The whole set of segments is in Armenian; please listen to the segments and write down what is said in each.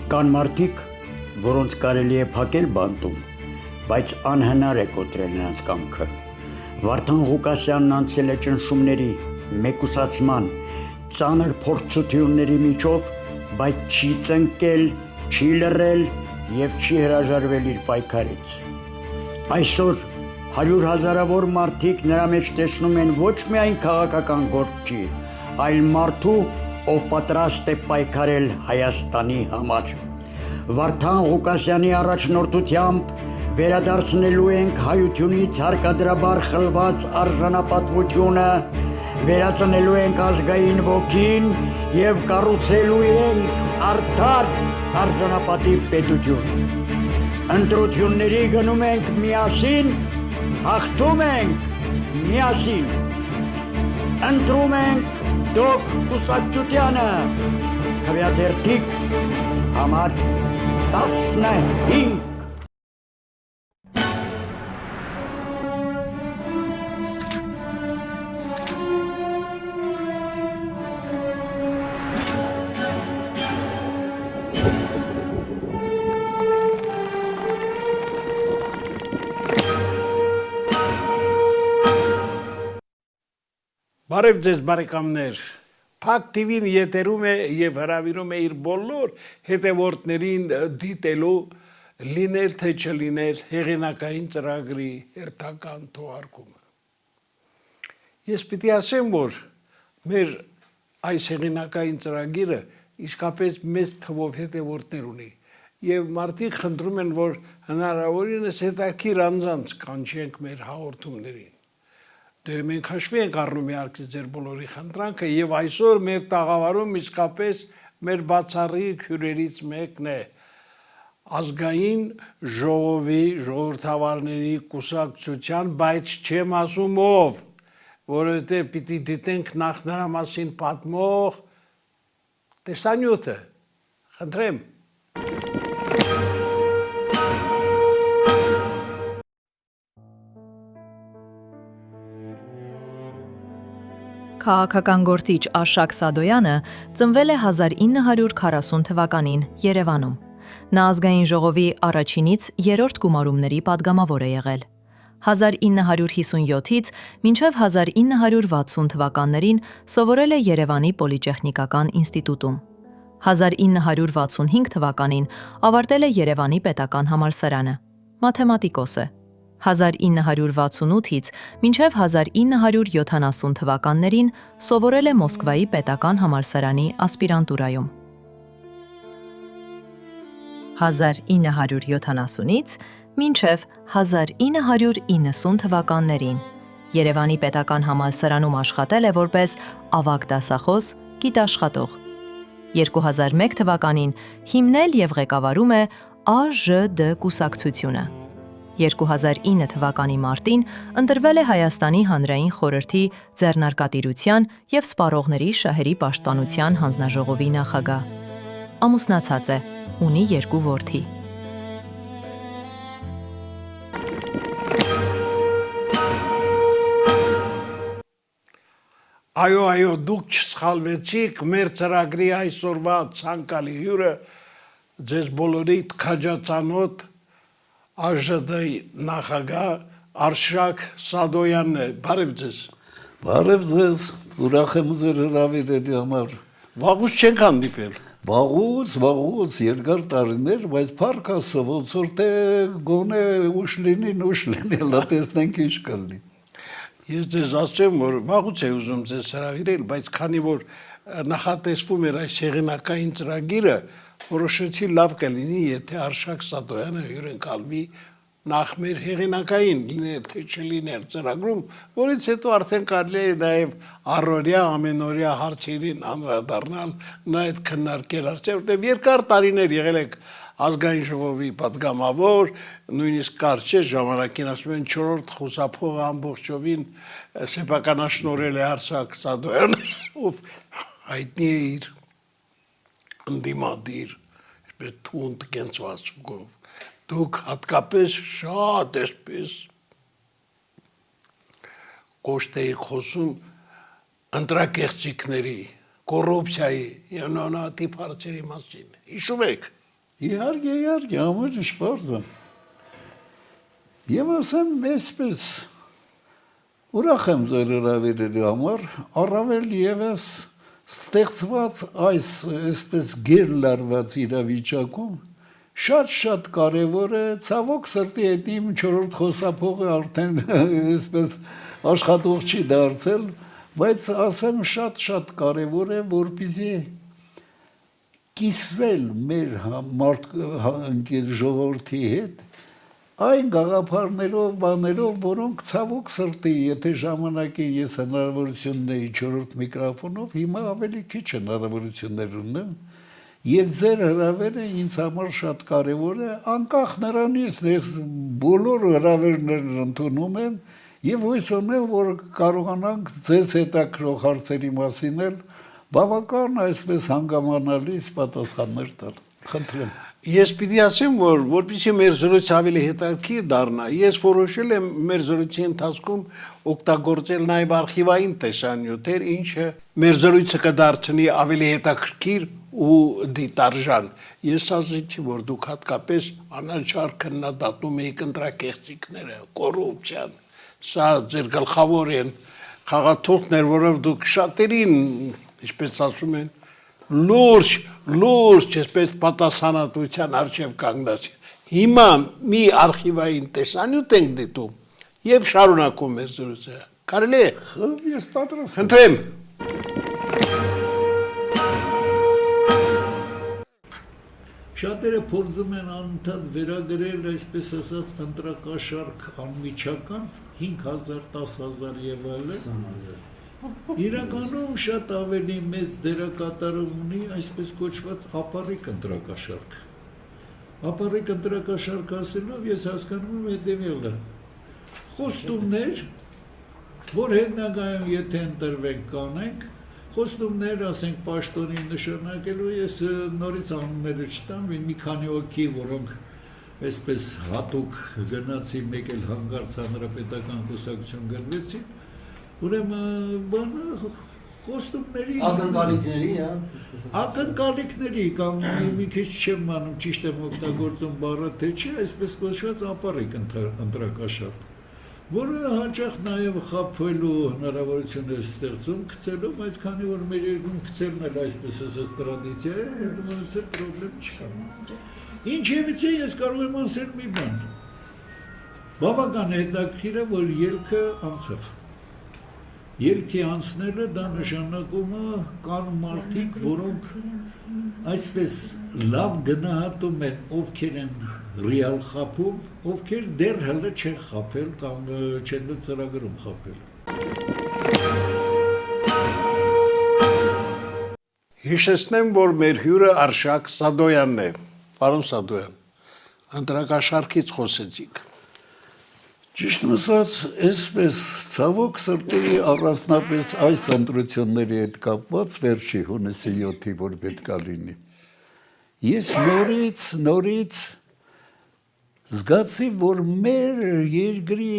Կան մարդիկ, որոնց կարելի է փակել բանտում, բայց անհնար է կոտրել նրանց կամքը։ Վարդան Ղուկասյանն անցել է ճնշումների, մեկուսացման, ծանր փորձությունների միջով, բայց չի ծնկել, չի լռել և չի հրաժարվել իր պայքարից։ Այսօր 100 հազարավոր մարդիկ նրա մեջ տեսնում են ոչ միայն քաղաքական գործի, այլ մարդու, ով պատրաստ է պայքարել Հայաստանի համար։ Վարդան Ղուկասյանի առաջնորդությամբ վերադարձնելու ենք հայությունից հարկադրաբար խլված արժանապատվությունը, վերածնելու ենք ազգային ոգին և կառուցելու ենք արդար արժանապատիվ պետություն։ Ընտրությունների գնում ենք միասին, հաղթում ենք միասին։ Ընտրում ենք Դոկ Կուսակցությանը, քվեաթերթիկ համար 15։ Բարև ձեզ բարեկամներ, Փակ TV-ն եթերում է և հրավիրում է իր բոլոր հետևորդներին դիտելու լինել թե չլինել հեղինակային ծրագրի հերթական թողարկումը։ Ես պիտի ասեմ, որ մեր այս հեղինակային ծրագիրը իսկապես մեծ թվով հետևորդներ ունի և մարդիկ խնդրում են, որ հնարավորինս հետաքրքիր անձանց կանչենք մեր հաղորդումներին։ Դե մենք հաշվի ենք առնում իհարկե ձեր բոլորի խնդրանքը և այսօր մեր տաղավարում իսկապես մեր բացառիկ հյուրերից մեկն է ազգային ժողովի ժողովրդավարների կուսակցության, բայց չեմ ասում ով, որովհետև պիտի դիտենք նախ նրա մասին պատմող տեսանյութը, խնդրեմ։ Քաղաքական գործիչ Արշակ Սադոյանը ծնվել է 1940 թվականին Երևանում։ Նա ազգային ժողովի առաջինից երրորդ գումարումների падգամավոր է եղել։ 1957-ից մինչև 1960 թվականներին սովորել է Երևանի Պոլիտեխնիկական ինստիտուտում։ 1965 թվականին ավարտել է Երևանի պետական համալսարանը։ Մաթեմատիկոս է։ 1968-ից մինչև 1970 թվականներին սովորել է Մոսկվայի պետական համալսարանի ասպիրանտուրայում։ 1970-ից մինչև 1990 թվականներին Երևանի պետական համալսարանում աշխատել է որպես ավագ դասախոս, գիտաշխատող։ 2001 թվականին հիմնել և ղեկավարում է ԱԺԴ կուսակցությունը։ 2009 թվականի մարտին ընտրվել է Հայաստանի Հանրային խորհրդի ձեռնարկատիրության և սպառողների շահերի պաշտպանության հանձնաժողովի նախագահ։ Ամուսնացած է, ունի 2 որդի։ Այո, դուք չսխալվեցիք, մեր ծրագրի այսօրվա ցանկալի հյուրը ձեզ բոլորիդ քաջածանոթ ԱԺԴ-ի նախագահ Արշակ Սադոյանն է։ Բարև ձեզ։ Բարև ձեզ, ուրախ եմ ձեր հրավիրելու համար։ Վաղուց չենք հանդիպել։ Վաղուց, երկար տարիներ, բայց փառք Աստծո, ոնց որ թե գոնե ուշ լինի, լա տեսնենք ինչ կլինի։ Ես ձեզ ասեմ, որ վաղուց է ուզում ձեզ հրավիրել, բայց քանի որ նախատեսվում էր այս հեղինակային ծրագիրը, որոշեցի լավ կլինի, եթե Արշակ Սադոյանը հյուրընկալվի նախ մեր հեղինակային լինել թե չլինել ծրագրում, որից հետո արդեն կարելի է նաև առօրյա ամենօրյա հարցերին անդրադառնալ, նա այդ քննարկել հարցեր, որտեղ երկար տարիներ եղել եք ազգային ժողովի падգամավոր, նույնիսկ կարճ է ժամանակին ասում են 4-րդ խուսափողը ամբողջովին սեփականաշնորհել է Արշակ Սադոյանը, ով հայտնի է իր ընդդիմադիր, այսպես թունդ կենսվածքով։ Դուք հատկապես շատ այսպես կոշտ էիք խոսում ընտրակեղծիքների, կոռուպցիայի եւ նոնատիպ հարցերի մասին։ Հիշում եք։ Իհարկե, ամեն ինչ բարձ է։ Եվ ասեմ, այսպես ուրախ եմ ձեր հրավերների համար, առավել ևս ստեղծված այս այսպես գերլարված իրավիճակում շատ կարևոր է, ցավոք սրտի այդ իմ 4-րդ խոսափողը արդեն այսպես աշխատող չի դարձել, բայց ասեմ շատ կարևոր է, որպեսզի կիսվել մեր ընկեր ժողովրդի հետ այն գաղափարներով, բաներով, որոնք ցավոք սրտի, եթե ժամանակին ես հնարավորություն ունեի 4-րդ միկրոֆոնով, հիմա ավելի քիչ հնարավորություններ ունեմ, եւ ձեր հրավերը ինձ համար շատ կարեւոր է, անկախ նրանից, ես բոլոր հրավերներն ընդունում եմ եւ հույս ունեմ, որ կարողանանք ձեզ հետաքրող հարցերի մասին էլ բավական այսպես հանգամանալից պատասխաններ տալ։ Խնդրեմ։ Ես պիտի ասեմ, որ որպեսզի մեր զրույցը ավելի հետաքրքիր դառնա, ես որոշել եմ մեր զրույցի ընթացքում օգտագործել նաև արխիվային տեսանյութեր, ինչը մեր զրույցը կդարձնի ավելի հետաքրքիր ու դիտարժան։ Ես ասացի, որ դուք հատկապես անաչառ քննադատում եք ընտրակեղծիքները, կոռուպցիան, սա ձեր գլխավոր են խաղաթուղթներ, որով դուք շատերին, ինչպես ասում են, լուրջ, այսպես պատասխանատվության առջև կանգնած։ Հիմա մի արխիվային տեսանյութ ենք դիտում եւ շարունակում մեր զրույցը։ Կարելի է։ Ես պատրաստ եմ։ Խնդրեմ։ Շատերը փորձում են անընդհատ վերագրել, այսպես ասած, ընտրակաշարք անմիջական 5000-10000 եւ այլն։ Իրականում շատ ավելի մեծ դերակատարում ունի այսպես կոչված ապառիկ ընտրակաշարք։ Ապառիկ ընտրակաշարք ասելով ես հասկանում եմ հետևյալը. խոստումներ, որ հետնագայում եթե ընտրվենք կանենք, խոստումներ, ասենք, պաշտոնի նշանակելու, ես նորից անունները չտամ, մի քանի հոգի, որոնք այսպես հատուկ գնացի, մեկ էլ հանգարց հանրապետական կուսակցություն գրվեցին, ուրեմն բանը խոստումների ակնկալիքների կամ մի քիչ չեմ անում, ճիշտ եմ օգտագործում բառը թե չէ, այսպես կոչված ապառիկ ընտրակաշարք, որը հաճախ նաև խաբվելու հնարավորություն է ստեղծում գցելու, բայց քանի որ մեր երկրում գցելն էլ այսպես ասած տրադիցիա է, հետո պրոբլեմ չկա։ Ինչևիցե ես կարող եմ ասել մի բան։ Բավական հետաքրքիր է, որ ելքը անցավ։ Ելքի անցնելը դա նշանակում է կան մարդիկ, որոնք այսպես լավ գնահատում են, ովքեր են ռեալ խաբում, ովքեր դեռ հələ չեն խաբել կամ չեն ծրագրում խաբել։ Հիշեցնեմ, որ մեր հյուրը Արշակ Սադոյանն է։ Պարոն Սադոյան, ընտրակաշարքից խոսեցիք։ Ճիշտն ասած, այսպես ցավոք սրտի առանձնապես այս ընտրությունների հետ կապված վերջի հունիսի 7-ի, որ պետք է լինի։ Ես նորից զգացի, որ մեր երկրի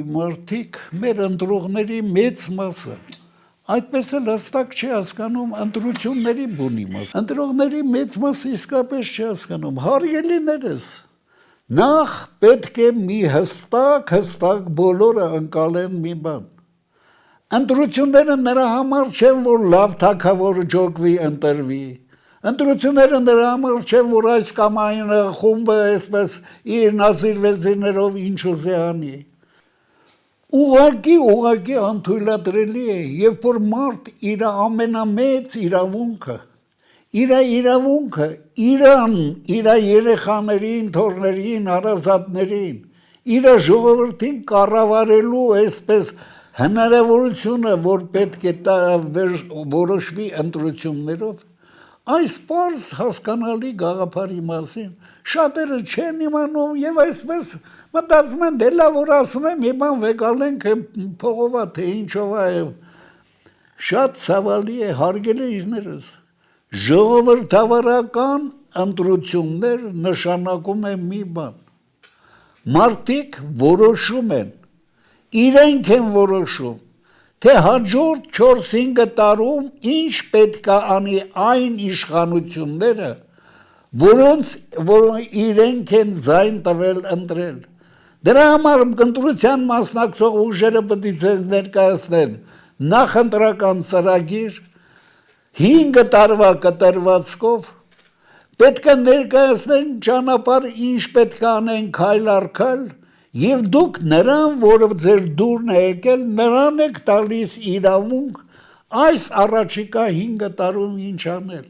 մարդիկ, մեր ընտրողների մեծ մասը, այդպես էլ հստակ չի հասկանում ընտրությունների բունի մասը։ Ընտրողների մեծ մասը իսկապես չի հասկանում, հարգելիներս։ Նախ պետք է մի հստակ բոլորը ընկալեն մի բան։ Ընտրությունները նրա համար չեն, որ լավ թագավոր ջոկվի ընտրվի։ Ընտրությունները նրա համար չեն, որ այս կամ այն խումբը այսպես իր նազիրվեզիներով ինչ ուզի անի։ Ուղղակի անթույլատրելի է, երբ որ մարդ իր ամենամեծ իրավունքը իրան, իր երեխաներին, թոռներին, հարազատներին, իր ժողովրդին կառավարելու այսպես հնարավորությունը, որ պետք է որոշվի ընտրություններով, այս պարզ հասկանալի գաղափարի մասին շատերը չեն իմանում եւ այսպես մտածում են դե լավ որ ասում եմ մի բան վեկալենք փողովա թե ինչով է շատ ցավալի է հարգելի իզներս ժողովրդավարական ընտրություններ նշանակում է մի բան մարդիկ որոշում են իրենք են որոշում թե հաջորդ 4-5 տարում ինչ պետք է անի այն իշխանությունները, որոնք իրենք են ձայն տվել ընտրել։ Դրա համար ընտրության մասնակցող ուժերը պետք է ձեզ ներկայացնեն նախընտրական ծրագիր 5 տարվա կտրվածքով, պետք է ներկայացնեն ճանապարհ, ինչ պետք է անեն քայլ առ քայլ, եւ դուք նրան, որը ձեր դուրն է եկել, նրան եք տալիս իրավունք այս առաջիկա 5 տարում ինչ անել։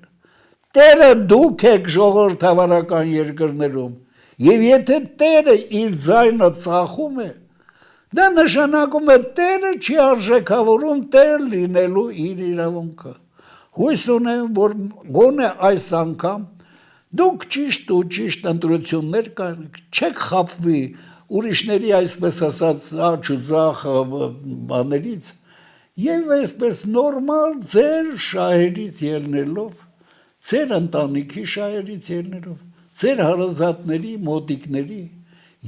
Տերը դուք եք ժողովրդավարական երկրներում, եւ եթե Տերը իր ձայնը ծախում է, դա նշանակում է Տերը չի արժեքավորում Տեր լինելու իր իրավունքը։ Հույս ունեմ, որ գոնե այս անգամ դուք ճիշտ ու ճիշտ ընտրություններ կանեք, չեք խաբվի ուրիշների այսպես ասած աճ ու ձախ բաներից եւ այսպես նորմալ ձեր շահերից ելնելով, ձեր ընտանիքի շահերից ելնելով, ձեր հարազատների, մոտիկների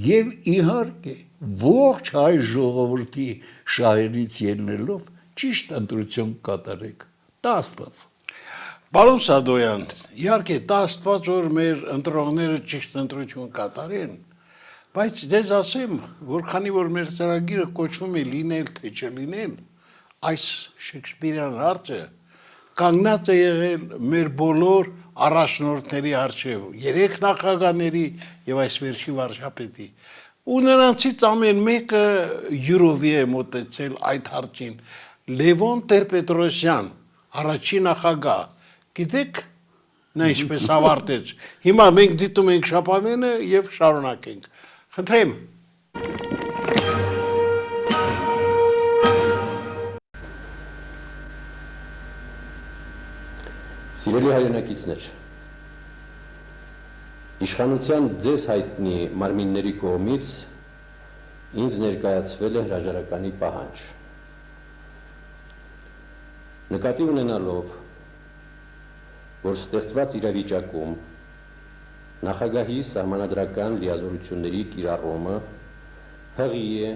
եւ իհարկե ողջ հայ ժողովրդի շահերից ելնելով ճիշտ ընտրություն կատարեք։ Դա Աստված։ Պարոն Սադոյան, իհարկե դա Աստված որ մեր ընտրողները ճիշտ ընտրություն կատարեն, բայց դες ասեմ, որ քանի որ մեր ծրագիրը կոչվում է լինել թե չլինել, այս Շեքսպիրյան հարցը կանգնած է եղել մեր բոլոր առաջնորդների առջև, 3 նախագահների եւ այս վերջի վարչապետի։ Ու նրանցից ամեն մեկը յուրովի է մոտեցել այդ հարցին։ Լևոն Տեր-Պետրոսյան, առաջին նախագահ, գիտեք նա ինչպես ավարտեց։ Հիմա մենք դիտում ենք շապավենը եւ շարունակենք։ Խնդրեմ։ Սիրելի հայրենակիցներ, իշխանության ձեզ հայտնի մարմինների կողմից ինձ ներկայացվել է հրաժարականի պահանջ։ Նկատի ունենալով, որ ստեղծված իրավիճակում նախագահի սահմանադրական լիազորությունների կիրառումը հղի է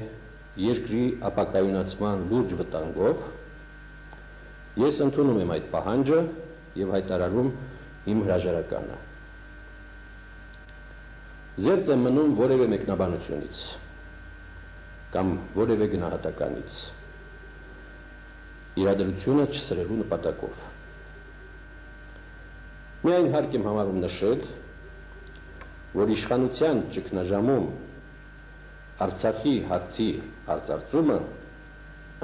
երկրի ապակայունացման լուրջ վտանգով, ես ընդունում եմ այդ պահանջը եւ հայտարարում իմ հրաժարականը։ Զերծ եմ մնում որևէ մեկնաբանությունից կամ որևէ գնահատականից, իրադրությունը չսրելու նպատակով։ Միայն հարկ եմ համարում նշել, որ իշխանության ճգնաժամում Արցախի հարցի արծարծումը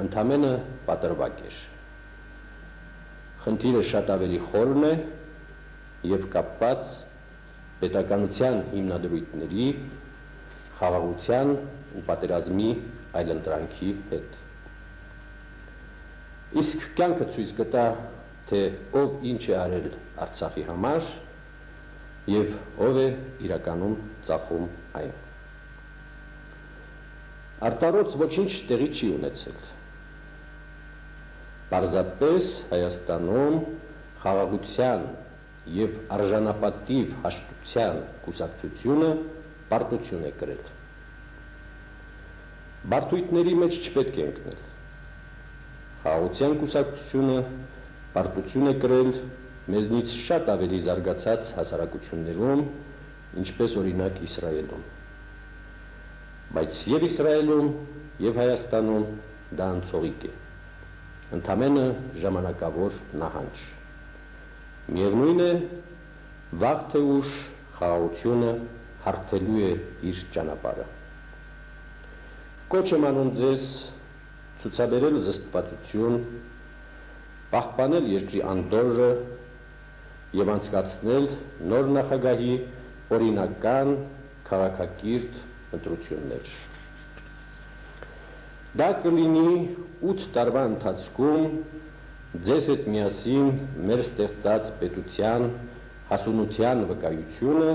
ընդամենը պատրվակ էր։ Խնդիրը շատ ավելի խորն է եւ կապված պետականության հիմնադրույթների, խաղաղության ու պատերազմի այլընտրանքի հետ։ Իսկ կյանքը ցույց կտա, թե ով ինչ է արել Արցախի համար եւ ով է իրականում ծախում այն։ Արտարոց ոչինչ տեղի չի ունեցել։ Պարզապես Հայաստանում խաղաղության եւ արժանապատիվ հաշտության կուսակցությունը պարտություն է կրել։ Բարդույթների մեջ չպետք է ընկնել։ Խաղաղության կուսակցությունը պարտություն է կրել մեզնից շատ ավելի զարգացած հասարակություններում, ինչպես օրինակ Իսրայելում։ Բայց եւ Իսրայելում, եւ Հայաստանում դա անցողիկ է, ընդամենը ժամանակավոր նահանջ։ Միևնույն է, վաղ թե ուշ խաղաղությունը հարթելու է իր ճանապարհը։ Կոչ եմ անում ձեզ ցուցաբերել զսպվածություն, պահպանել երկրի անդորրը եւ անցկացնել նոր նախագահի օրինական քաղաքակիրթ ընտրություններ։ Դա կլինի 8 տարվա ընթացքում ձեզ հետ միասին մեր ստեղծած պետության հասունության վկայությունը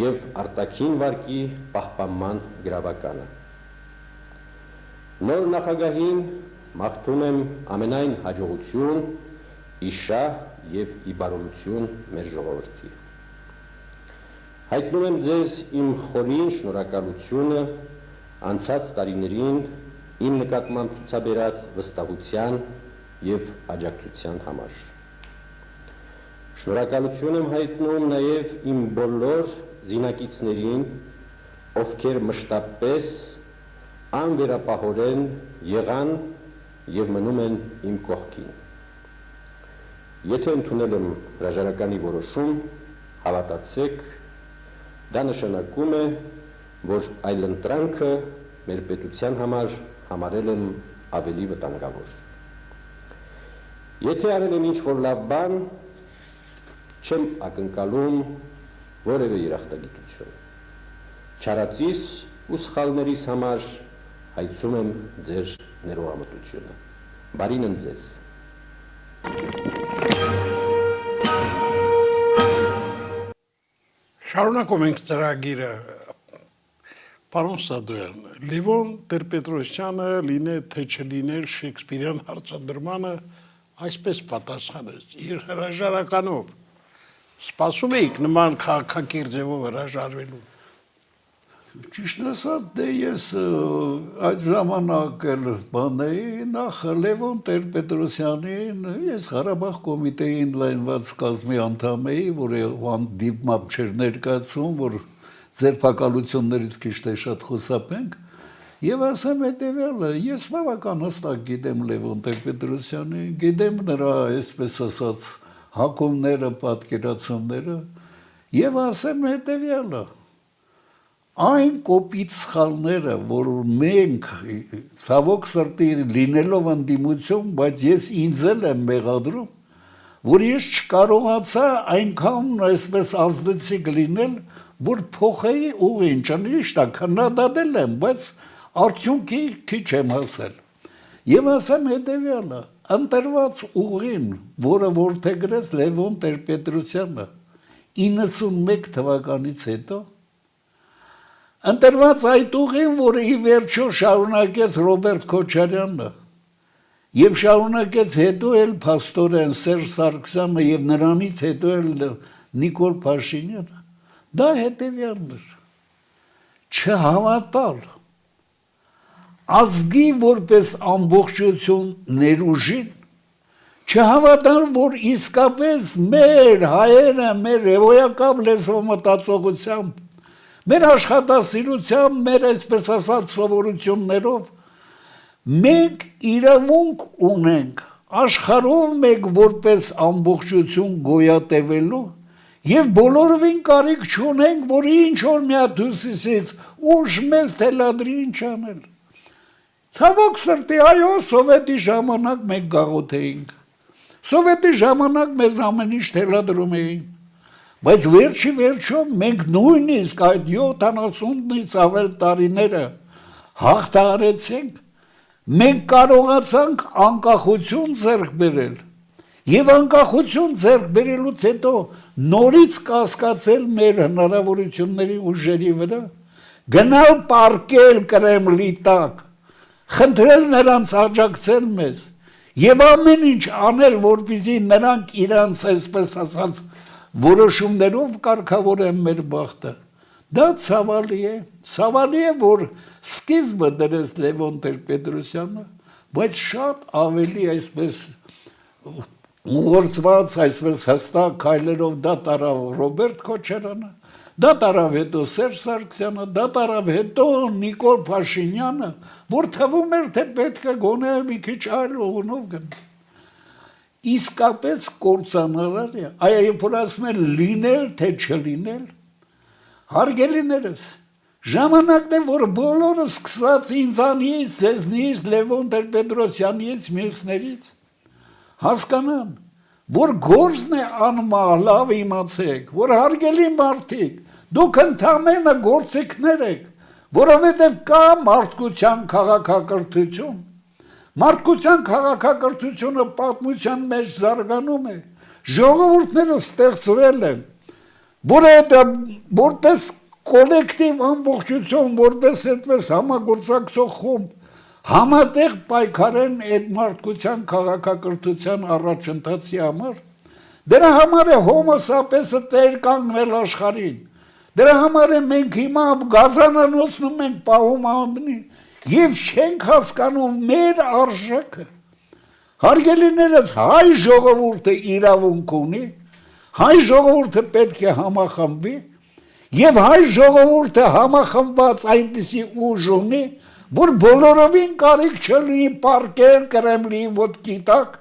եւ արտաքին վարկի պահպանման գրավականը։ Նոր նախագահին մաղթում եմ ամենայն հաջողություն, իշահ եւ իբարորություն մեր ժողովրդի։ Հայտնում եմ ձեզ իմ խորին շնորհակալությունը անցած տարիներին իմ նկատմամբ ցուցաբերած վստահության եւ աջակցության համար։ Շնորհակալություն եմ հայտնում նաև իմ բոլոր զինակիցներին, ովքեր մշտապես անվերապահորեն եղան եւ մնում են իմ կողքին։ Եթե ընդունել եմ հրաժարականի որոշում, հավատացեք, դա նշանակում է, որ այլընտրանքը մեր պետության համար համարել եմ ավելի վտանգավոր։ Եթե արել եմ ինչ-որ լավ բան, չեմ ակնկալում որևէ երախտագիտություն։ Չարածիս ու սխալներիս համար հայցում եմ ձեր ներողամտությունը։ Բարին ընձեզ։ Շարունակում ենք ծրագիրը, պարոն Սադոյան, Լևոն Տեր-Պետրոսյանը լինե թե չլիներ Շեքսպիրյան հարցադրմանը այսպես պատասխանեց, իր հրաժարականով, սպասում էիք նման քաղաքակիր ձևով հրաժարվելու։ Ճիշտ ասած, դե ես այդ ժամանակ էլ բան էի, նախ Լևոն Տեր-Պետրոսյանին, ես Ղարաբաղ կոմիտեի ընդլայնված կազմի անդամ էի, որը դիպմամբ չէր ներկայացում, որ ձերբակալություններից քիչ թե շատ խոսապենք, եւ ասեմ հետեւյալը, ես բավական հստակ գիտեմ Լևոն Տեր-Պետրոսյանին, գիտեմ նրա, այսպես ասած, հակումները, պատկերացումները, եւ ասեմ հետեւյալը, այն կոպիտ սխալները, որ մենք ցավոք սրտի լինելով ընդդիմություն, բայց ես ինձ էլ եմ մեղադրում, որ ես չկարողացա այնքան այսպես ազդեցիկ լինել, որ փոխեի ուղին, ճիշտ է, քննադատել եմ, բայց արդյունքի քիչ եմ հասել։ Եվ ասեմ հետևյալը, ընտրված ուղին, որը որդեգրեց Լևոն Տեր-Պետրոսյանը 91 թվականից հետո, ընտրված այդ ուղին, որը ի վերջո շարունակեց Ռոբերտ Քոչարյանը եւ շարունակեց հետո էլ փաստորեն Սերժ Սարգսյանը եւ նրանից հետո էլ Նիկոլ Փաշինյանը, դա հետեւյալն էր, չհավատալ ազգի որպես ամբողջություն ներուժին, չհավատալ, որ իսկապես մեր հայերը, մեր էվոյակապ լեզվով մտածողությամբ, մեր աշխատասիրությամբ, մեր այսպես ասած սովորություններով մենք իրավունք ունենք աշխարհով մեկ որպես ամբողջություն գոյատևելու եւ բոլորովին կարիք չունենք, որ ինչ որ մի հատ հյուսիսից ուժ մեզ թելադրի ինչ անել։ Ցավոք սրտի, այո, սովետի ժամանակ մենք գաղութ էինք, սովետի ժամանակ մեզ ամեն ինչ թելադրում էին, բայց վերջի վերջո մենք նույնիսկ այդ 70-ից ավել տարիները հաղթահարեցինք, մենք կարողացանք անկախություն ձեռք բերել եւ անկախություն ձեռք բերելուց հետո նորից կասկածել մեր հնարավորությունների ուժերի վրա, գնալ պարկել Կրեմլի տակ, խնդրել նրանց աջակցել մեզ եւ ամեն ինչ անել, որպեսզի նրանք իրանց այսպես ասած որոշումներով կարգավորեն մեր բախտը։ Դա ցավալի է, որ սկիզբը դրեց Լևոն Տեր-Պետրոսյանը, բայց շատ ավելի այսպես ուղղված, այսպես հստակ քայլերով դա տարավ Ռոբերտ Քոչարյանը, դա տարավ հետո Սերժ Սարգսյանը, դա տարավ հետո Նիկոլ Փաշինյանը, որ թվում էր, թե պետք է գոնե մի քիչ այլ ուղղով գնա։ Իսկապես կործանարար է, երբ որ ասում են լինել թե չլինել, հարգելիներս, ժամանակն է, որ բոլորը սկսած ինձանից, ձեզնից, Լևոն Տեր-Պետրոսյանից, մյուսներից, հասկանան, որ գործն է անմահ, լավ իմացեք, որ հարգելի մարդիկ, դուք ընդամենը գործիքներ եք, որովհետև կա մարդկության քաղաքակրթություն, մարդկության քաղաքակրթությունը պատմության մեջ զարգանում է, ժողովուրդները ստեղծվել են, որպես կոլեկտիվ ամբողջություն, որպես այդպես համագործակցող խումբ, համատեղ պայքարեն այդ մարդկության քաղաքակրթության առաջընթացի համար, դրա համար է Homo sapiens-ը տեր կանգնել աշխարհին, դրա համար է մենք հիմա գազանանոցնում ենք պահում ամբնին, եւ չենք հասկանում մեր արժեքը։ Հարգելիներս, հայ ժողովուրդը իրավունք ունի, Հայ ժողովուրդը պետք է համախմբվի եւ հայ ժողովուրդը համախմբված այնպիսի ուժ ունի, որ բոլորովին կարիք չլինի պարկել Կրեմլի ոտքի տակ,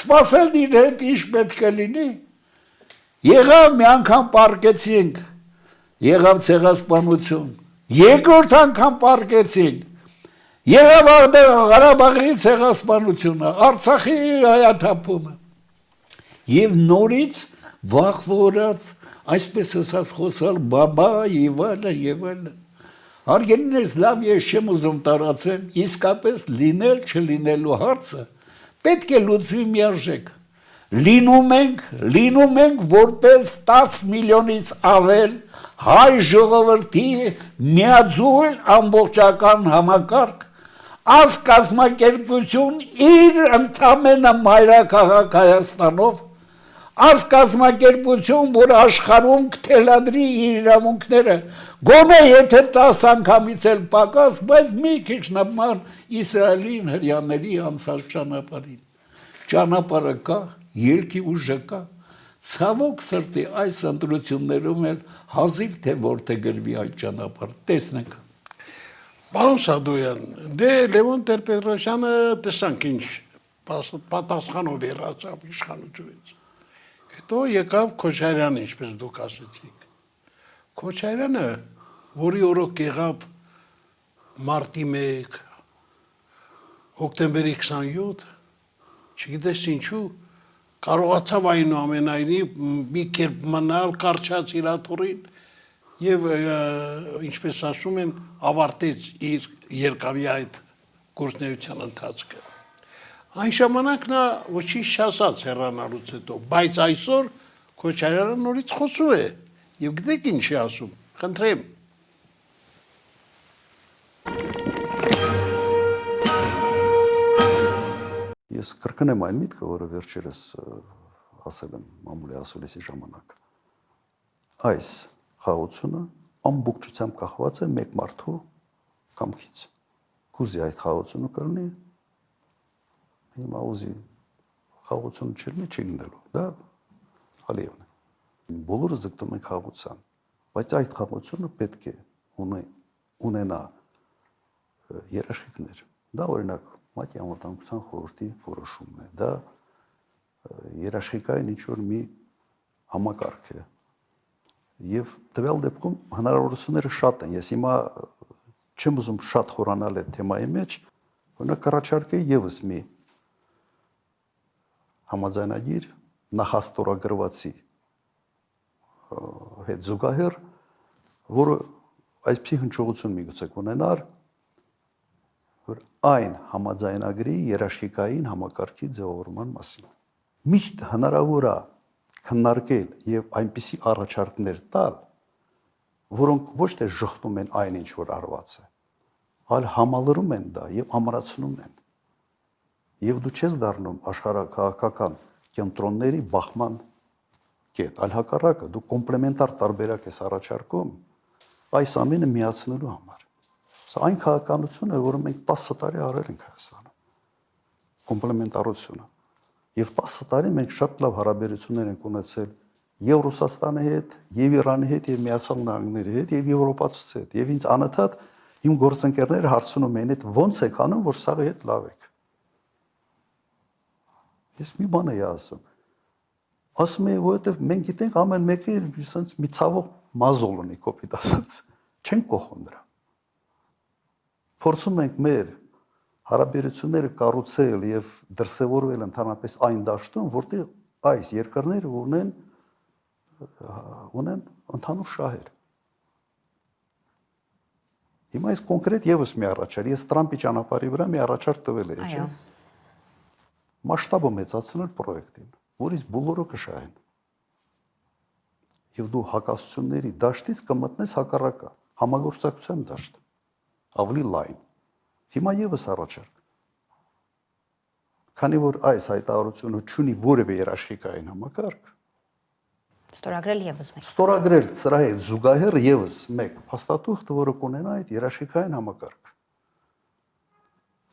սպասել իր հետ ինչ պետք է լինի։ Եղավ մի անգամ պարկեցինք, եղավ ցեղասպանություն, երկրորդ անգամ պարկեցինք, եղավ Ղարաբաղի ցեղասպանությունը, Արցախի հայաթափումը։ Եվ նորից վախվորած, այսպես ասած խոսալ բաբա եւ այլն։ Հարգելիներս, լավ ես չեմ ուզում տարածեմ, իսկապես լինել չլինելու հարցը պետք է լուծվի միաժամանակ։ Լինում ենք որպես 10 միլիոնից ավել հայ ժողովրդի միաձուլ ամբողջական համակարգ, ազգ կազմակերպություն իր ընդամենը մայրաքաղաք Հայաստանով, ազգ կազմակերպություն, որ աշխարհում կթելադրի իր իրավունքները, գոնե եթե 10 անգամից էլ պակաս, բայց մի քիչ նման Իսրայելին հրյաների անցած ճանապարհին։ Ճանապարհը կա, ելքի ուժը կա, ցավոք սրտի այս ընտրություններում էլ հազիվ թե որտեղի այդ ճանապարհ տեսնենք։ Պարոն Սադոյան, դե Լևոն Տեր-Պետրոսյանը տեսանք ինչ պատասխանով եռացավ իշխանությունից։ Հետո եկավ Քոչարյանը, ինչպես դուք ասեցիք։ Քոչարյանը, որի օրոք եղավ մարտի 1, հոկտեմբերի 27, չգիտես ինչու, կարողացավ այնուամենայնիվ մի կերպ մնալ, կարճած իր աթոռին եւ ինչպես ասում են, ավարտեց իր երկարի այդ գործունեության ընթացքը։ Այն ժամանակ նա ոչինչ չասաց հեռանալուց հետո, բայց այսօր Քոչարյանը նորից խոսում է եւ գիտեք ինչ է ասում, խնդրեմ։ Ես կրկնեմ այն միտքը, որը վերջերս ասել եմ մամուլի ասուլիսի ժամանակ։ Այս խաղաղությունը ամբողջությամբ կախված է մեկ մարդու կամքից։ Կուզի այդ խաղաղությունը կլինի, հիմա ուզի խաղաղությունը չլինի, չի լինելու, դա Ալիևն է։ Բոլորը ձգտում են խաղաղության, բայց այդ խաղաղությունը պետք է ունենա երաշխիքներ։ Դա օրինակ ՄԱԿ-ի անվտանգության խորհրդի որոշումն է, դա երաշխիքային ինչ-որ մի համակարգ է։ Եվ տվյալ դեպքում հնարավորությունները շատ են։ Ես հիմա չեմ ուզում շատ խորանալ այդ թեմայի մեջ, օրինակ կառաջարկեի ևս մի համաձայնագիր նախաստորագրվածի հետ զուգահեռ, որը այսպիսի հնչողություն միգուցե կունենար, որ այն համաձայնագրի երաշխիքային համակարգի ձևավորման մասին։ Միշտ հնարավոր է քննարկել եւ այնպիսի առաջարկներ տալ, որոնք ոչ թե շղթում են այն ինչ որ արված է, այլ համալրում են դա եւ ամրացնում են։ Եվ դու չես դառնում աշխարհակաղակական կենտրոնների բախման կետ, այլ հակառակը դու կոմպլեմենտար տարբերակ ես առաջարկում այս ամենը միացնելու համար։ Սա այն քաղաքականությունը, որը մենք 10 տարի արել ենք Հայաստանում, կոմպլեմենտարությունը։ Եվ 10 տարի մենք շատ լավ հարաբերություններ ենք ունեցել եւ Ռուսաստանի հետ, եւ Իրանի հետ, եւ Միացյալ Նահանգների հետ, եւ եվրոպացուց հետ։ Եվ ինձ անընդհատ իմ գործընկերները հարցնում են, այդ ո՞նց եք անում, որ սաղի հետ լավ եք։ Ես մի բան եի ասում։ Ասում եմ, որովհետեւ մենք գիտենք ամեն մեկը sense մի ցավող մազոլ ունի, կոպիտ ասած։ Չենք կողում դրա։ Փորձում ենք մեր հարաբերությունները կառուցել եւ դրսեւորվել ընդհանրապես այն դաշտում, որտեղ այս երկրները ունեն ընդհանուր շահեր։ Հիմա այս կոնկրետ եւս մի առաջարկ, ես Տրամպի ճանապարհի վրա մի առաջարկ տվել եմ, չէ՞։ Մասշտաբը մեծացնել պրոյեկտին, որից բոլորը կշահեն։ Եվ դու հակասությունների դաշտից կմտնես հակառակը, համագործակցության դաշտ, ավելի լայն։ Հիմա եւս առաջարկ։ Քանի որ այս հայտարարությունը չունի որևէ երաշխիքային համակարգ, Ստորագրել եւս մեկ։ Ստորագրել սրա հետ զուգահեռ եւս մեկ փաստաթուղթ, որը կունենա այդ երաշխիքային համակարգ։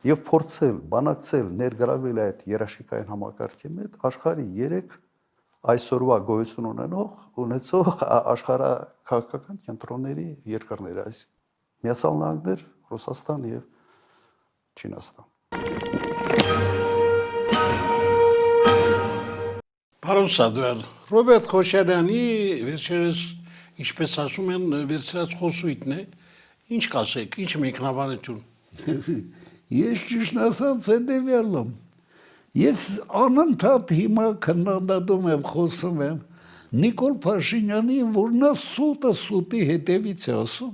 Եվ փորձել, բանակցել, ներգրավել այդ երաշխիքային համակարգի մեջ աշխարհի 3 այսօրվա գոյություն ունեցող աշխարհաքաղաքական կենտրոնների երկրներ, այս Միացյալ Նահանգներ, Ռուսաստան եւ Չինաստան։ Պարոն Սադոյան, Ռոբերտ Քոչարյանի վերջերս, ինչպես ասում են, վերցրած խոսույթն է, ինչ կասեք, ինչ մեկնաբանություն։ Ես ճիշտ ասած հետևյալն եմ։ Ես անընդհատ հիմա քննադատում եմ, խոսում եմ Նիկոլ Փաշինյանին, որ նա սուտը սուտի հետևից է ասում,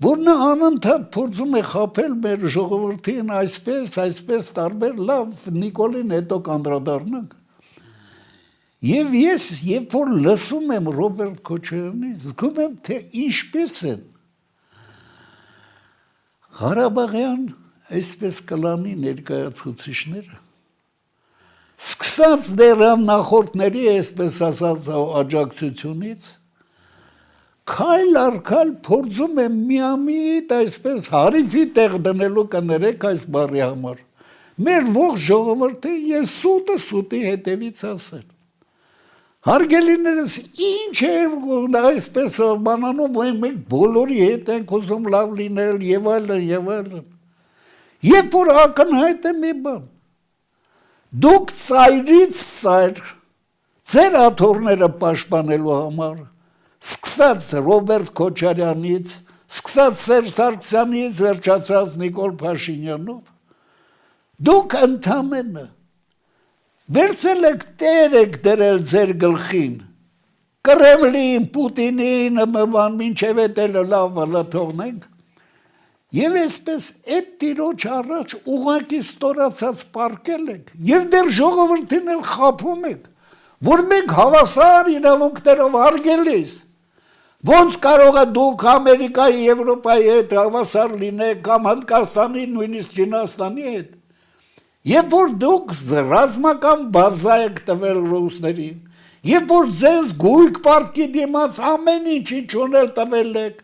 որ նա անընդհատ փորձում է խաբել մեր ժողովրդին այսպես տարբեր, լավ Նիկոլին հետո կանդրադառնանք։ Եվ ես, երբ որ լսում եմ Ռոբերտ Քոչարյանին, զգում եմ, թե ինչպես են Ղարաբաղյան այսպես կլանի ներկայացուցիչները, սկսած դեռ նախորդների, այսպես ասած, աջակցությունից, քայլ առ քայլ փորձում եմ միամիտ այսպես հարիվի տեղ դնելու կներեք այս բառի համար։ Մեր ողջ ժողովուրդը ես սուտը սուտի հետևից ասել։ Հարգելիներս, ինչ է այսպես բանանում, որ մենք բոլորի հետ ենք ուզում լավ լինել եւ այլն եւ այլն։ Երբ որ ակնհայտ է մի բան, դուք ծայրից ծայր ձեր աթոռները պաշտպանելու համար, սկսած Ռոբերտ Քոչարյանից, սկսած Սերժ Սարգսյանից, վերջացած Նիկոլ Փաշինյանով, դուք ընդամենը վերցել եք տեր եք դրել ձեր գլխին, Կրեմլին, Պուտինին, մինչև էդ լավ թողնենք, եւ այսպես այդ տիրոջ առաջ ուղղակի ստորացած պարկել եք, եւ դեռ ժողովրդին էլ խաբում եք, որ մենք հավասար իրավունքներով հարգելիս, ոնց կարող է դուք Ամերիկայի, Եվրոպայի հետ հավասար լինեք, կամ Հնդկաստանի, նույնիսկ Չինաստանի հետ, Երբ որ դուք ռազմական բազա եք տվել ռուսներին, երբ որ ձեզ գույք պարտքի դիմաց ամեն ինչ ունել տվել եք,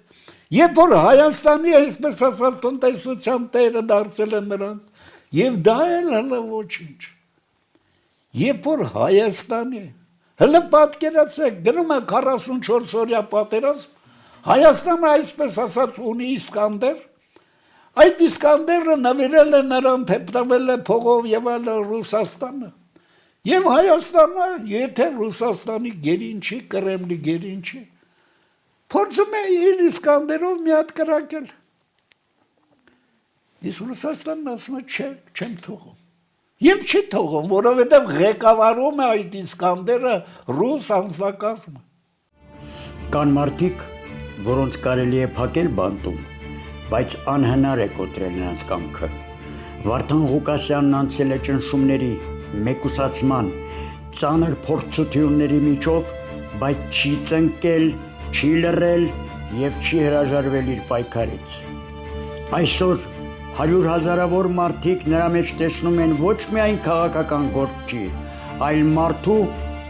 երբ որ Հայաստանի այսպես ասած տնտեսության տերը դարձել են նրանք, եւ դա էլ հələ ոչինչ։ Երբ որ Հայաստանի, հələ պատկերացրեք, գնում է 44 օրյա պատերազմ, Հայաստանը այսպես ասած ունի Իսկանդեր, Այդ Իսկանդերը նվիրել է նրան, թեփտվել է փողով եւ այլ Ռուսաստանը։ Եվ Հայաստանը, եթե Ռուսաստանի գերին չի, Կրեմլի գերին չի, փորձում է իր Իսկանդերով մի հատ կրակել։ Իսկ Ռուսաստանն ասում է, չէ, չեմ թողում։ Եվ չի թողում, որովհետեւ ղեկավարում է այդ Իսկանդերը ռուս անձնակազմը։ Կան մարդիկ, որոնց կարելի է փակել բանտում, բայց անհնար է կոտրել նրանց կամքը։ Վարդան Ղուկասյանն անցել է ճնշումների, մեկուսացման, ծանր փորձությունների միջով, բայց չի ծնկել, չի լռել եւ չի հրաժարվել իր պայքարից։ Այսօր 100,000-ավոր մարդիկ նրա մեջ տեսնում են ոչ միայն քաղաքական գործի, այլ մարդու,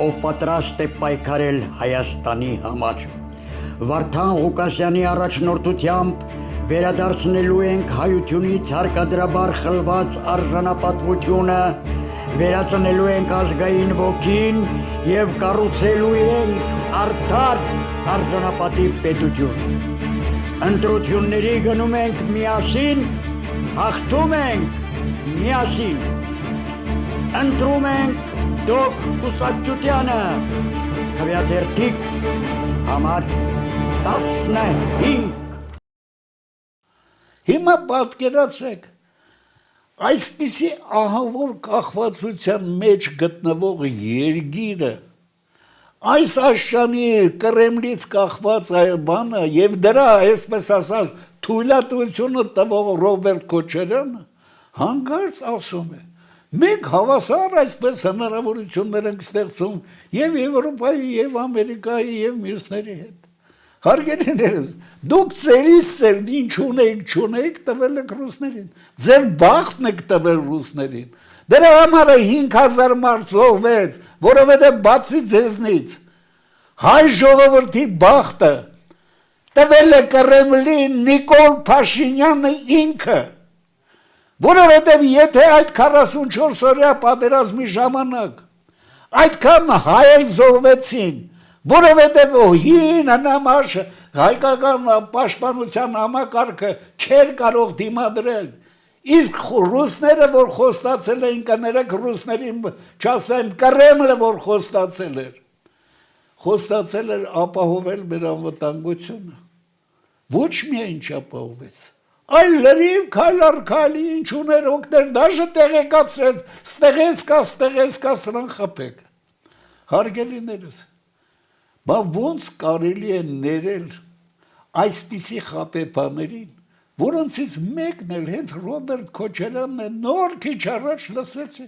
ով պատրաստ է պայքարել Հայաստանի համար։ Վարդան Ղուկասյանի առաջնորդությամբ վերադարձնելու ենք հայությունից հարկադրաբար խլված արժանապատվությունը, վերածնելու ենք ազգային ոգին եւ կառուցելու ենք արդար արժանապատիվ պետություն։ Ընտրությունների գնում ենք միասին, հաղթում ենք միասին։ Ընտրում ենք Դոկ Կուսակցությանը, Քվեաթերթիկ համար 15։ Հիմա պատկերացրեք, այսպիսի ահավոր կախվածության մեջ գտնվող երկիրը, այս աշճանի Կրեմլից կախված բանը եւ դրա, այսպես ասած, թույլատվությունը տվող Ռոբերտ Քոչարյանը հանկարծ ասում է. մենք հավասար այսպես հնարավորություններ ենք ստեղծում եւ Եվրոպայի, եւ Ամերիկայի, եւ մյուսների հետ։ Հարգելիներս, դուք ձերից ձեր ինչ չունեիք տվել եք ռուսներին, ձեր բախտն եք տվել ռուսներին, դրա համար 5,000 մարդ զոհվեց, որովհետև բացի ձեզնից, հայ ժողովրդի բախտը տվել է Կրեմլին Նիկոլ Փաշինյանը ինքը, որովհետև եթե այդ 44 օրյա պատերազմի ժամանակ Այդքան հայեր զոհվեցին, որովհետև հին հնամաշ հայկական պաշտպանության համակարգը չէր կարող դիմադրել։ Իսկ ռուսները, որ խոստացել էին, կներեք ռուսներին չասեմ, Կրեմլը, որ խոստացել էր ապահովել մեր անվտանգությունը։ Ոչ միայն չապահովեց, այլ լրիվ քայլ առ քայլ ինչ ուներ օգներ, դաժե տեղեկացրեց, ստեղեցկա սրան խփեք։ Հարգելիներս, բա ոնց կարելի է ներել այսպիսի խաբեբաներին, որոնցից մեկն էլ հենց Ռոբերտ Քոչարյանն է, նոր քիչ առաջ լսեցի,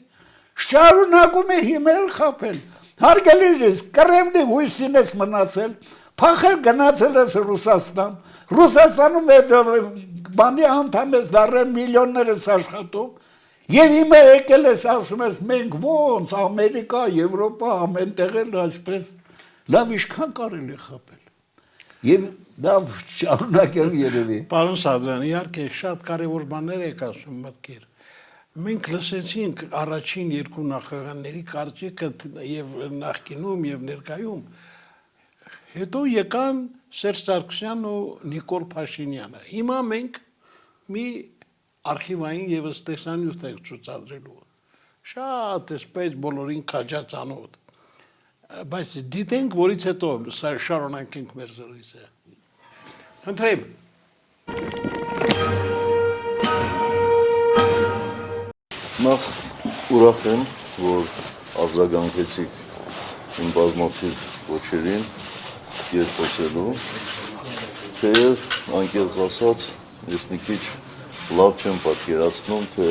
շարունակում է հիմել խաբել։ Հարգելիներս, Կրեմլի հույսին ես մնացել, փախել գնացել ես Ռուսաստան, Ռուսաստանում բանի անդամ ես դառել, միլիոններ ես աշխատում, եւ հիմա եկել ես ասում ես մենք ոնց Ամերիկա, Եվրոպա ամեն տեղ էլ այսպես լավ ինչքան կարելի է խաբել։ Եվ դա շարունակել երևի։ Պարոն Սադրյան, իհարկե շատ կարևոր բաներ եք ասում մտքեր։ Մենք լսեցինք առաջին երկու նախագահների կարծիքը եւ նախկինում եւ ներկայում։ Հետո եկան Սերժ Սարգսյանն ու Նիկոլ Փաշինյանը։ Հիմա մենք մի արխիվային եւս տեսանյութ ենք ցուցադրելու։ Շատ էսպես բոլորին քաջացանոտ։ Բայց դիտենք, որից հետո շարունակենք մեր զրույցը։ Խնդրեմ։ Նախ ուրախ եմ, որ արձագանքեցիք իմ բազմաթիվ ոչերին երկոսելու, թեև անկեղծ ասած, ես մի քիչ լավ չեմ պատկերացնում, թե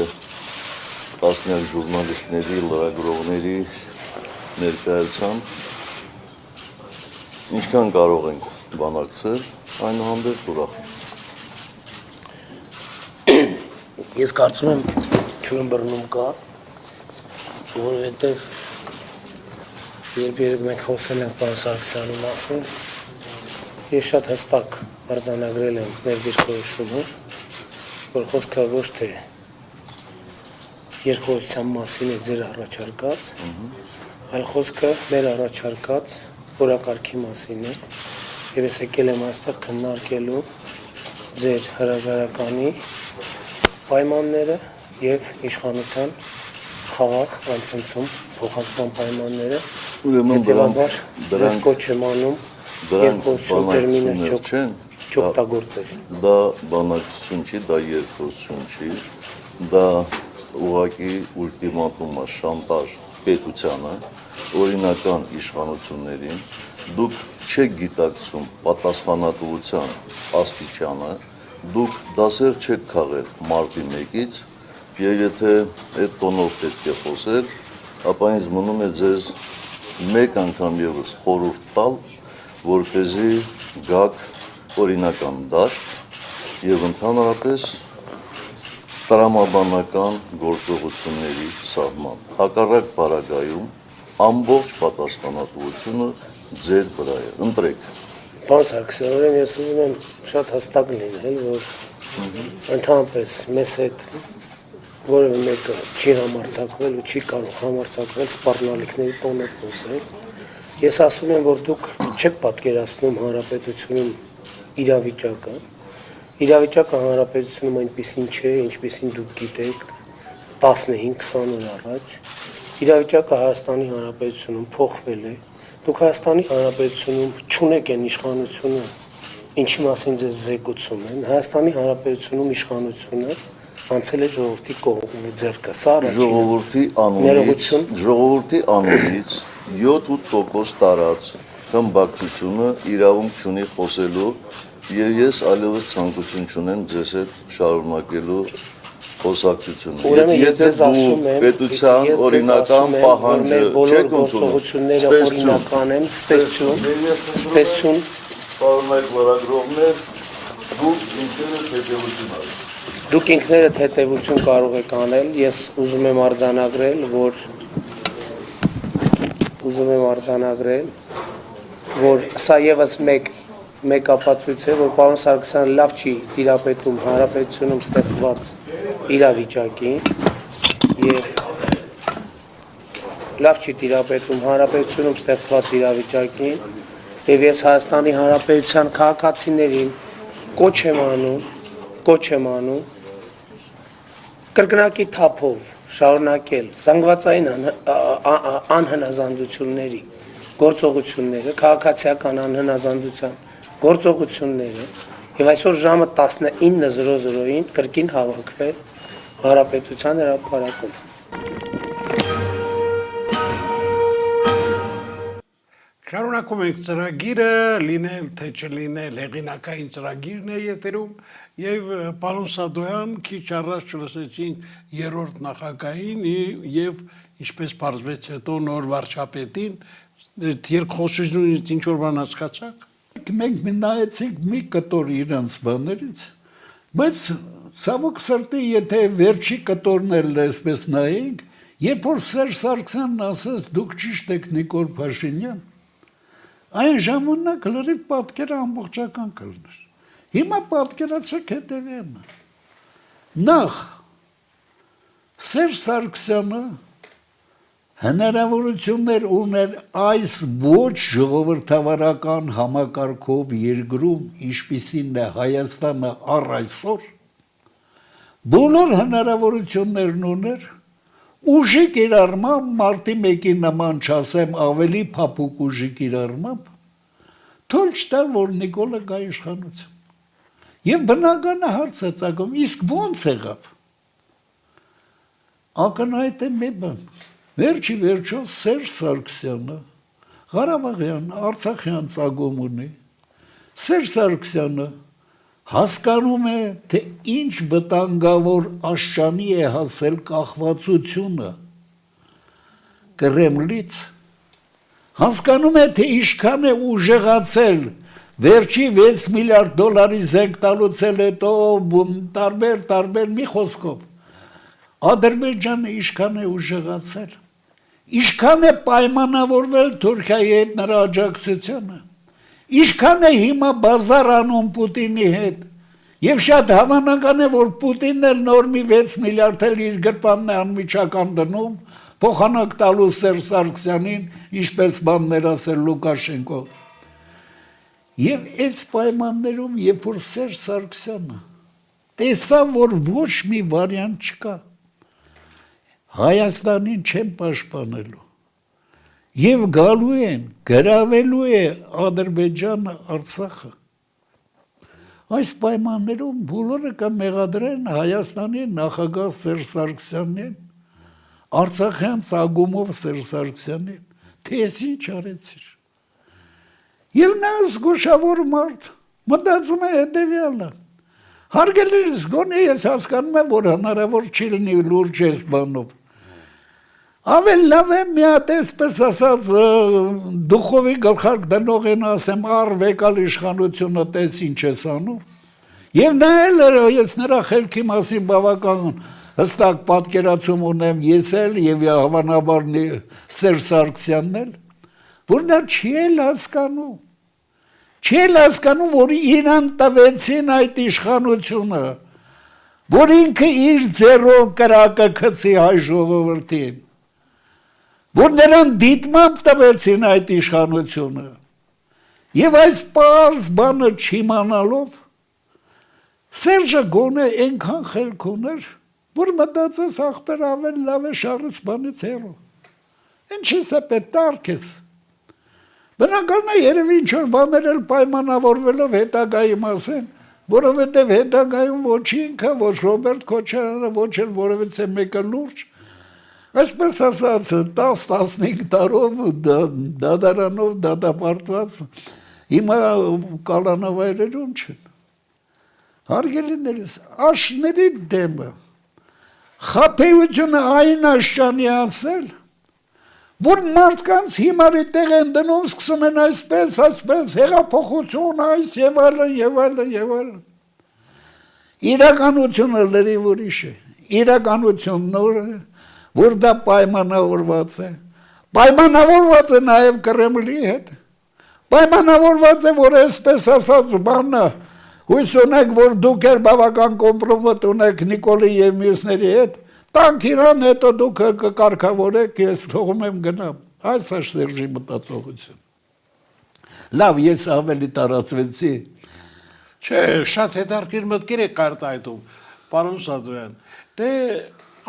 տասնյակ ժուրնալիստների, լրագրողների ներկայությամբ ինչքան կարող ենք բանակցել, այնուհանդերձ ուրախ եմ։ Ես կարծում եմ թյուրն բռնում կա, որովհետև երբ մենք խոսել ենք պարոն Սարգսյանի մասին, ես շատ հստակ արձանագրել եմ մեր դիրքորոշումը, որ խոսքը ոչ թե երկխոսության մասին է ձեր առաջարկած, այլ խոսքը մեր առաջարկած օրակարգի մասին է, եւ ես եկել եմ այստեղ քննարկելու ձեր հրաժարականի պայմանները եւ իշխանության խաղաղ անցնցում փոխանցման պայմանները, հետևաբար ձեզ կոչ եմ անում երկխոսություն տերմինը չօգտագործել։ Դա բանակցություն չի, դա երկխոսություն չի, դա ուղղակի ուլտիմատում է, շանտաժ պետությանը, օրինական իշխանություններին, դուք չեք գիտակցում պատասխանատվության աստիճանը, դուք դասեր չեք քաղել մարտի 1-ից, եւ եթե այդ տոնով պետք է խոսել, ապա ինձ մնում է ձեզ մեկ անգամ եւս խորհուրդ տալ, որպեսզի գաք օրինական դաշտ եւ ընդհանրապես տրամաբանական գործողությունների սահման։ Հակառակ պարագայում ամբողջ պատասխանատվությունը ձեր վրա է։ Ընտրեք։ Պարոն Սարգսյան, ուրեմն ես ուզում եմ շատ հստակ լինել, որ ընդհանրապես մեզ հետ որևէ մեկը չի համարձակվել ու չի կարող համարձակվել սպառնալիքների տոնով խոսել։ Ես ասում եմ, որ դուք չեք պատկերացնում հանրապետությունում իրավիճակը։ Իրավիճակը հանրապետությունում այնպեսին չէ, ինչպեսին դուք գիտեք 15-20 օր առաջ։ Իրավիճակը Հայաստանի Հանրապետությունում փոխվել է։ Դուք Հայաստանի Հանրապետությունում չունեք այն իշխանությունը, ինչի մասին ձեզ զեկուցում են։ Հայաստանի Հանրապետությունում իշխանությունը անցել է ժողովրդի ձեռքը։ Սա ժողովրդի անունից 7-8% տարած խմբակցությունը իրավունք չունի խոսելու եւ ես այլևս ցանկություն չունեմ ձեզ հետ շարունակելու խոսակցությունը։ Եթե դու պետության օրինական պահանջը չեք ընդունում, օրինական են, ստեսություն, պարոնայք լրագրողներ, դուք Դուք ինքներդ ինքներդ հետևություն արեք։ հետևություն կարող եք անել, ես ուզում եմ արձանագրել, որ սա եւս մեկ ապացույց է, որ պարոն Սարգսյանը լավ չի տիրապետում հանրապետությունում ստեղծված իրավիճակին եւ լավ չի տիրապետում հանրապետությունում ստեղծված իրավիճակին, եւ ես Հայաստանի Հանրապետության քաղաքացիներին կոչ եմ անում կրկնակի թափով շարունակել զանգվածային անհնազանդությունների գործողությունները, քաղաքացիական անհնազանդության գործողությունները եւ այսօր ժամը 19:00-ին կրկին հավաքվել Հանրապետության հրապարակում։ Շարունակում ենք ծրագիրը, լինել թե չլինել հեղինակային ծրագիրն է եթերում եւ պարոն Սադոյան քիչ առաջ լսեցինք երրորդ նախագահին եւ ինչպես պարզվեց հետո նոր վարչապետին երկխոսությունից ինչ որ բան հասկացաք։ Մենք նայեցինք մի կտոր իրանց բաներից, բայց ցավոք սրտի, եթե վերջի կտորն էլ այսպես նայենք, երբ որ Սերժ Սարգսյանն ասեց դուք ճիշտ եք Նիկոլ Փաշինյան, այն ժամանակ լրիվ պատկերը ամբողջական կլներ։ Հիմա պատկերացրեք հետևյալը։ Նախ Սերժ Սարգսյանը հնարավորություններ ուներ այս ոչ ժողովրդավարական համակարգով երկրում, ինչպիսին է Հայաստանը առ այսօր, բոլոր հնարավորություններն ուներ ուժի կիրառմամբ, մարտի 1-ի նման չասեմ, ավելի փափուկ ուժի կիրառմամբ, թույլ չտալ, որ Նիկոլը գա իշխանություն։ Եվ բնականը հարց է ծագում, իսկ ո՞նց եղավ։ Ակնհայտ է մի բան, վերջի վերջո Սերժ Սարգսյանը, Ղարաբաղյան, Արցախյան ծագում ունի, Սերժ Սարգսյանը հասկանում է, թե ինչ վտանգավոր աշճանի է հասել կախվածությունը Կրեմլից, հասկանում է, թե ինչքան է ուժեղացել վերջի 6 միլիարդ դոլարի զենք տալուց հետո տարբեր մի խոսքով Ադրբեջանը ինչքան է ուժեղացել, ինչքան է պայմանավորվել Թուրքիայի հետ նրա աջակցությունը, ինչքան է հիմա բազար անում Պուտինի հետ, եւ շատ հավանական է, որ Պուտինն էլ նոր մի 6 միլիարդ էլ իր գրպանն է անմիջական դնում, փոխանակ տալու Սերժ Սարգսյանին, ինչպես բաններ ասել Լուկաշենկո։ Եվ այս պայմաններում, երբ որ Սերժ Սարգսյանը տեսավ, որ ոչ մի վարիանտ չկա, Հայաստանին չեն պաշտպանելու, եւ գալու են, գրավելու է Ադրբեջանը, Արցախը։ Այս պայմաններում բոլորը կմեղադրեն Հայաստանի նախագահ Սերժ Սարգսյանին, Արցախյան ծագումով Սերժ Սարգսյանին, թե ես ինչ արեցիր։ Եվ նա զգուշավոր մարդ մտածում է հետևյալը. հարգելիս, գոնե ես հասկանում եմ, որ հնարավոր չի լինի լուրջ այս բանով։ Ավել լավ է մի հատ այսպես ասած դուխովի գլխարկ դնողին ասեմ արվեկալ իշխանությունը տես ինչ ես անում։ Եվ նայել ես նրա խելքի մասին բավական հստակ պատկերացում ունեմ ես էլ եւ հավանաբար Սերժ Սարգսյանն էլ, որ նա չի էլ հասկանում, որ իրան տվեցին այդ իշխանությունը, որ ինքը իր ձեռով կրակը գցի հայ ժողովրդին, որ նրան դիտմամբ տվեցին այդ իշխանությունը, եւ այս պարզ բանը չիմանալով, Սերժը գոնե այնքան խելք ուներ, որ մտածեց ախպեր ավել լավ է շարից բանից հեռու, ինչի՞ս է պետք տարկես, բնական է երևի ինչ-որ բաներ էլ պայմանավորվելով հետագայի մասին, որովհետև հետագայում ոչ ինքը, ոչ Ռոբերտ Քոչարյանը, ոչ էլ որևիցե մեկը լուրջ, այսպես ասած 10-15 տարով դադարանով դատապարտված հիմա կալանավայրերում չեն։ Հարգելիներս, աշների դեմը խաբեությունը այն աշճանի անցել, որ մարդկանց հիմարի տեղ են դնում, սկսում են այսպես, հեղափոխություն, այս եւ այլն։ Իրականությունը լրիվ ուրիշ է, իրականությունն նոր է, որ դա պայմանավորված է, պայմանավորված է նաեւ Կրեմլի հետ, պայմանավորված է, որ այսպես ասած բանը, հույս ունեք, որ դուք էլ բավական կոմպրոմատ ունեք Նիկոլի եւ մյուսների հետ, տանք իրան, հետո դուք կկարգավորեք, ես թողում եմ գնամ։ Այս է Սերժի մտածողություն։ Լավ, ես ավելի տարածվեցի։ Չէ, շատ հետարքիր մտքեր եք արտահայտում, պարոն Սադոյան։ Դե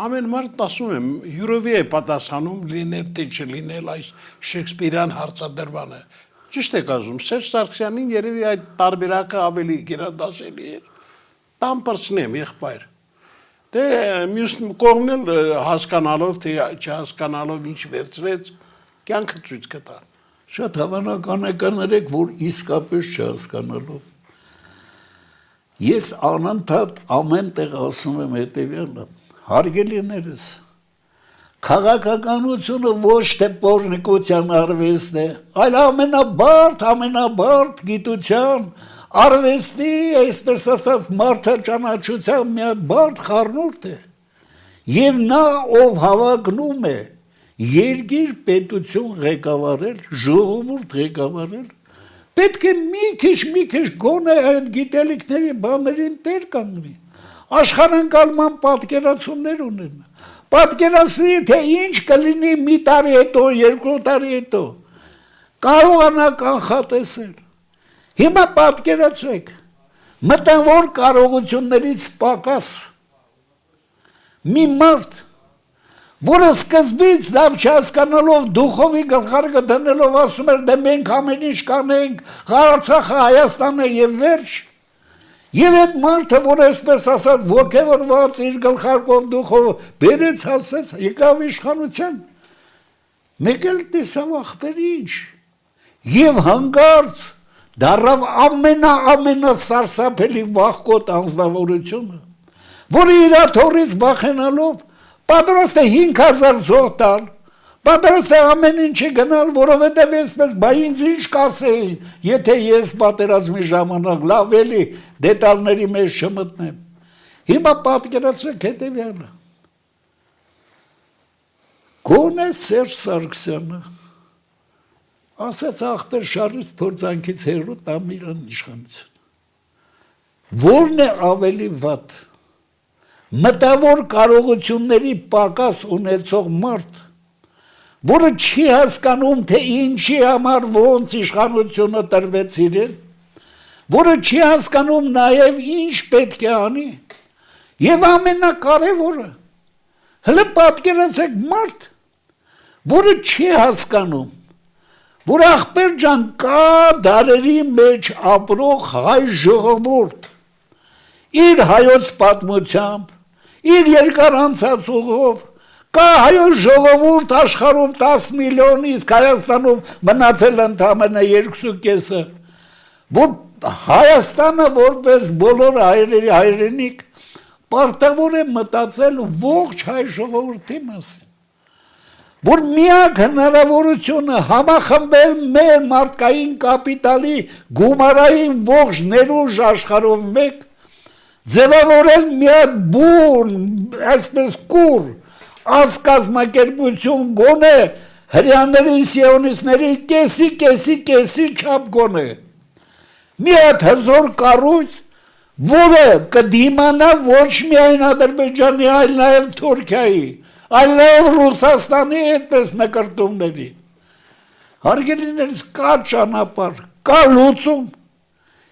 ամեն մարդն ասում եմ, յուրովի է պատասխանում լինել թե չլինել այս Շեքսպիրյան հարցադրմանը։ Ճիշտ եք ասում, Սերժ Սարգսյանին երևի այդ տարբերակը ավելի գերադասելի էր։ Տամպրցնեմ, եղբայր։ Դե մյուս կողմն էլ հասկանալով, թե չհասկանալով ինչ վերցրեց, կյանքը ցույց կտա։ Շատ հավանական է կներեք, որ իսկապես չհասկանալով։ Ես անընդհատ ամեն տեղ ասում եմ հետևյալը, հարգելիներս, քաղաքականությունը ոչ թե պոռնիկության արվեստ է, այլ ամենաբարդ գիտության, արվեստի, այսպես ասած, մարդաճանաչության մի հատ բարդ խառնուրդ է, և նա, ով հավակնում է երկիր պետություն ղեկավարել, ժողովուրդ ղեկավարել, պետք է մի քիչ գոնե այդ գիտելիքների բաներին տեր կանգնի, աշխարհընկալման պատկերացումներ ունենա, պատկերացնի, թե ինչ կլինի մի տարի հետո, 2 տարի հետո, կարողանա կանխատեսել։ Հիմա պատկերացրեք, մտավոր կարողություններից պակաս մի մարդ, որը սկզբից լավ չհասկանալով դուխովի գլխարկը դնելով ասում էր, դե մենք ամեն ինչ կանենք, Արցախը Հայաստանն է եւ վերջ։ Եվ այդ մարդը, որ այսպես ասած ոգևորված իր գլխարկով դուխով բերեց հասեց, եկավ իշխանության, մեկ էլ տեսավ ախպեր ինչ։ Եվ հանկարծ դառավ ամենասարսափելի վախկոտ անձնավորությունը, որը իր թորից վախենալով պատրաստ է 5000 զոհ տալ, պատրաստ է ամեն ինչի գնալ, որովհետև այսպես, բա ինձ ինչ կասեին, եթե ես պատերազմի ժամանակ լավ էլի դետալների մեջ չմտնեմ։ Հիմա պատկերացրեք հետևյալը։ Գոնե Սերժ Սարգսյանը ասաց ախպեր շարից փորձանքից հեռու տամ իրան իշխանություն։ Որն է ավելի վատ։ Մտավոր կարողությունների պակաս ունեցող մարդ, որը չի հասկանում, թե ինչի համար ոնց իշխանությունը տրվեց իրեն, որը չի հասկանում նաև ինչ պետք է անի, եւ ամենակարևորը, հələ պատկերացեք մարդ, որը չի հասկանում, որ ախպեր ջան կա դարերի մեջ ապրող հայ ժողովուրդ, իր հայոց պատմությամբ, իր երկար անցած ուղով, կա հայոց ժողովուրդ աշխարհում 10 միլիոն, իսկ Հայաստանում մնացել ընդամենը 2.5-ը, որ Հայաստանը որպես բոլոր հայրերի հայրենիք պարտավոր է մտածել ողջ հայ ժողովրդի մասին, որ միակ հնարավորությունը համախմբել մեր մարդկային կապիտալի գումարային ողջ ներուժ աշխարհով մեկ, ձևավորել մի հատ բուն, այսպես կուր, ազգազմակերպություն գոնե հրյաների սիոնիստների կեսի չափ գոնե, մի հատ հզոր կառույց, որը կդիմանա ոչ միայն Ադրբեջանի, այլ նաև Թուրքիայի, այլ նաև Ռուսաստանի այդպես նկրտումների։ Հարգելիներս կա ճանապարհ, կա լուծում,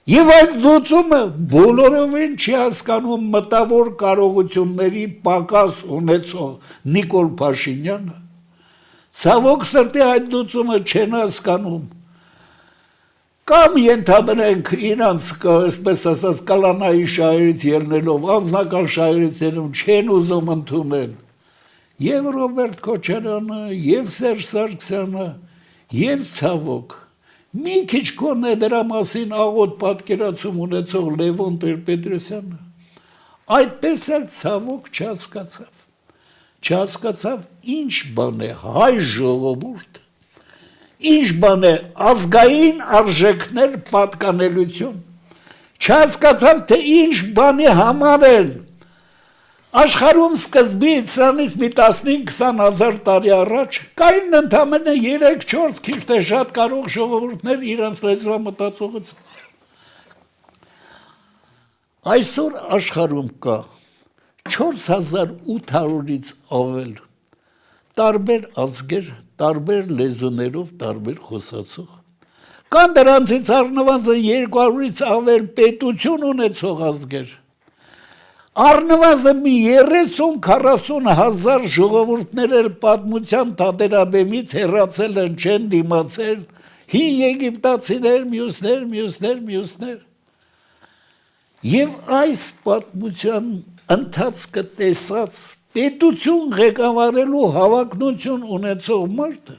եւ այդ լուծումը բոլորովին չի հասկանում մտավոր կարողությունների պակաս ունեցող Նիկոլ Փաշինյանը, ցավոք սրտի այդ լուծումը չեն հասկանում, կամ ենթադրենք իրանց, այսպես ասած, կալանայի շահերից ելնելով, անձնական շահերից ելնելով չեն ուզում ընդունել եւ Ռոբերտ Քոչարյանը, եւ Սերժ Սարգսյանը, եւ ցավոք մի քիչ կոնե դրա մասին աղոտ պատկերացում ունեցող Լևոն Տեր-Պետրոսյանը այդպես էլ ցավոք չհասկացավ ինչ բան է հայ ժողովուրդ, ինչ բան է ազգային արժեքներ պատկանելություն, չհասկացավ թե ինչ բանի համար են աշխարհում սկզբից սրանից մի 15-20 հազար տարի առաջ կային ընդամենը 3-4 քիչ թե շատ կարող ժողովուրդներ իրանց լեզվամտածողություն։ Այսօր աշխարհում կա 4800-ից ավել տարբեր ազգեր, տարբեր լեզուներով, տարբեր խոսացող։ Կան դրանցից առնվազն 200-ից ավել պետություն ունեցող ազգեր։ Առնվազն մի 30-40 հազար ժողովուրդներ էլ պատմության թատերաբեմից հեռացել են, չեն դիմացել, հին եգիպտացիներ, մյուսներ։ Եվ այս պատմության ընթացքը տեսած պետություն ղեկավարելու հավակնություն ունեցող մարդը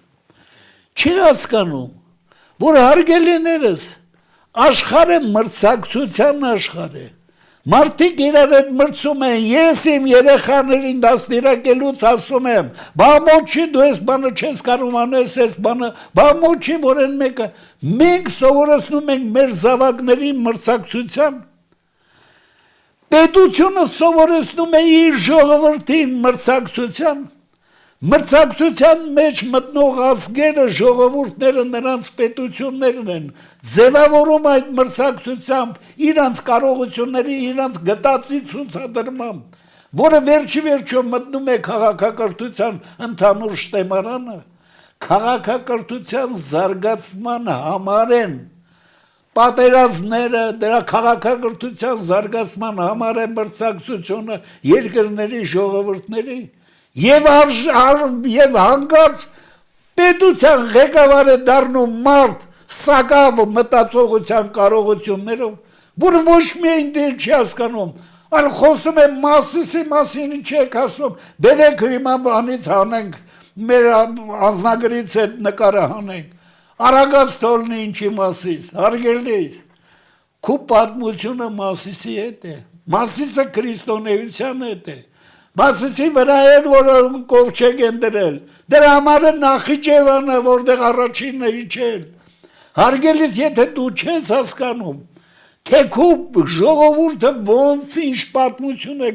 չի հասկանում, որ հարգելիներս աշխարհը մրցակցության աշխարհ է։ Մարդիկ իրար հետ մրցում են, ես իմ երեխաներին դաստիարակելուց ասում եմ, բա մոչի դու ես բանը չես կարող անես, ես բանը, բա մոչի որ են մեկը, մենք սովորեցնում ենք մեր զավակներին մրցակցության, պետությունը սովորեցնում է իր ժողովրդին մրցակցության մեջ մտնող ազգերը, ժողովուրդները նրանց պետություններն են, ձևավորում այդ մրցակցությամբ իրանց կարողությունների, իրանց գտածի ցուցադրմամբ, որը վերջիվերջո մտնում է քաղաքակրթության ընդհանուր շտեմարանը, քաղաքակրթության զարգացման համար են պատերազմները, դրա քաղաքակրթության զարգացման համար է մրցակցությունը երկրների ժողովուրդների եւ հանգարց պետության ղեկավարը դառնում մարդ սակավ մտածողության կարողություններով, որը ոչ միայն դեր չի հասկանում, այլ խոսում է Մասիսի մասին, ինչ եք ասում, բերեք հիմա բանից հանենք, մեր անձնագրից այդ նկարը հանենք, Արագած թողնի ինչի Մասիս, հարգելիս, քո պատմությունը Մասիսի հետ է, Մասիսը քրիստոնեության հետ է, Մասիսի վրա են, որ կովչեգ են դրել, դրա համար է Նախիջևանը, որտեղ առաջինն է իջել, հարգելիս, եթե դու չես հասկանում, թե քո ժողովուրդը ոնց ինչ պատմություն է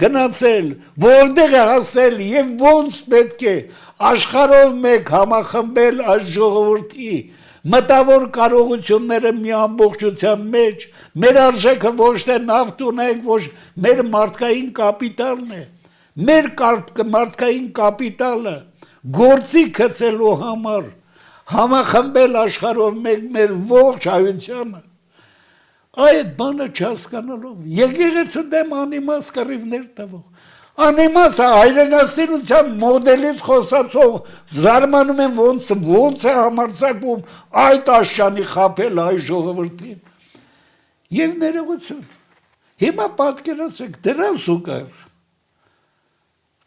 գնացել, որտեղ է հասել եւ ոնց պետք է աշխարհով մեկ համախմբել այս ժողովրդի մտավոր կարողությունները մի ամբողջության մեջ, մեր արժեքը ոչ թե նավթ ունենք, ոչ մեր մարդկային կապիտալն է, մեր մարդկային կապիտալը գործի գցելու համար համախմբել աշխարհով մեկ մեր ողջ հայությանը, այդ բանը չհասկանալով, եկեղեցու դեմ անիմաստ կռիվներ տվող, անիմաստ հայրենասիրության մոդելից խոսացող զարմանում են ոնց է համարձակվում այդ աշճանի խաբել հայ ժողովրդին եւ ներողություն, հիմա պատկերացեք դրան զուգահեռ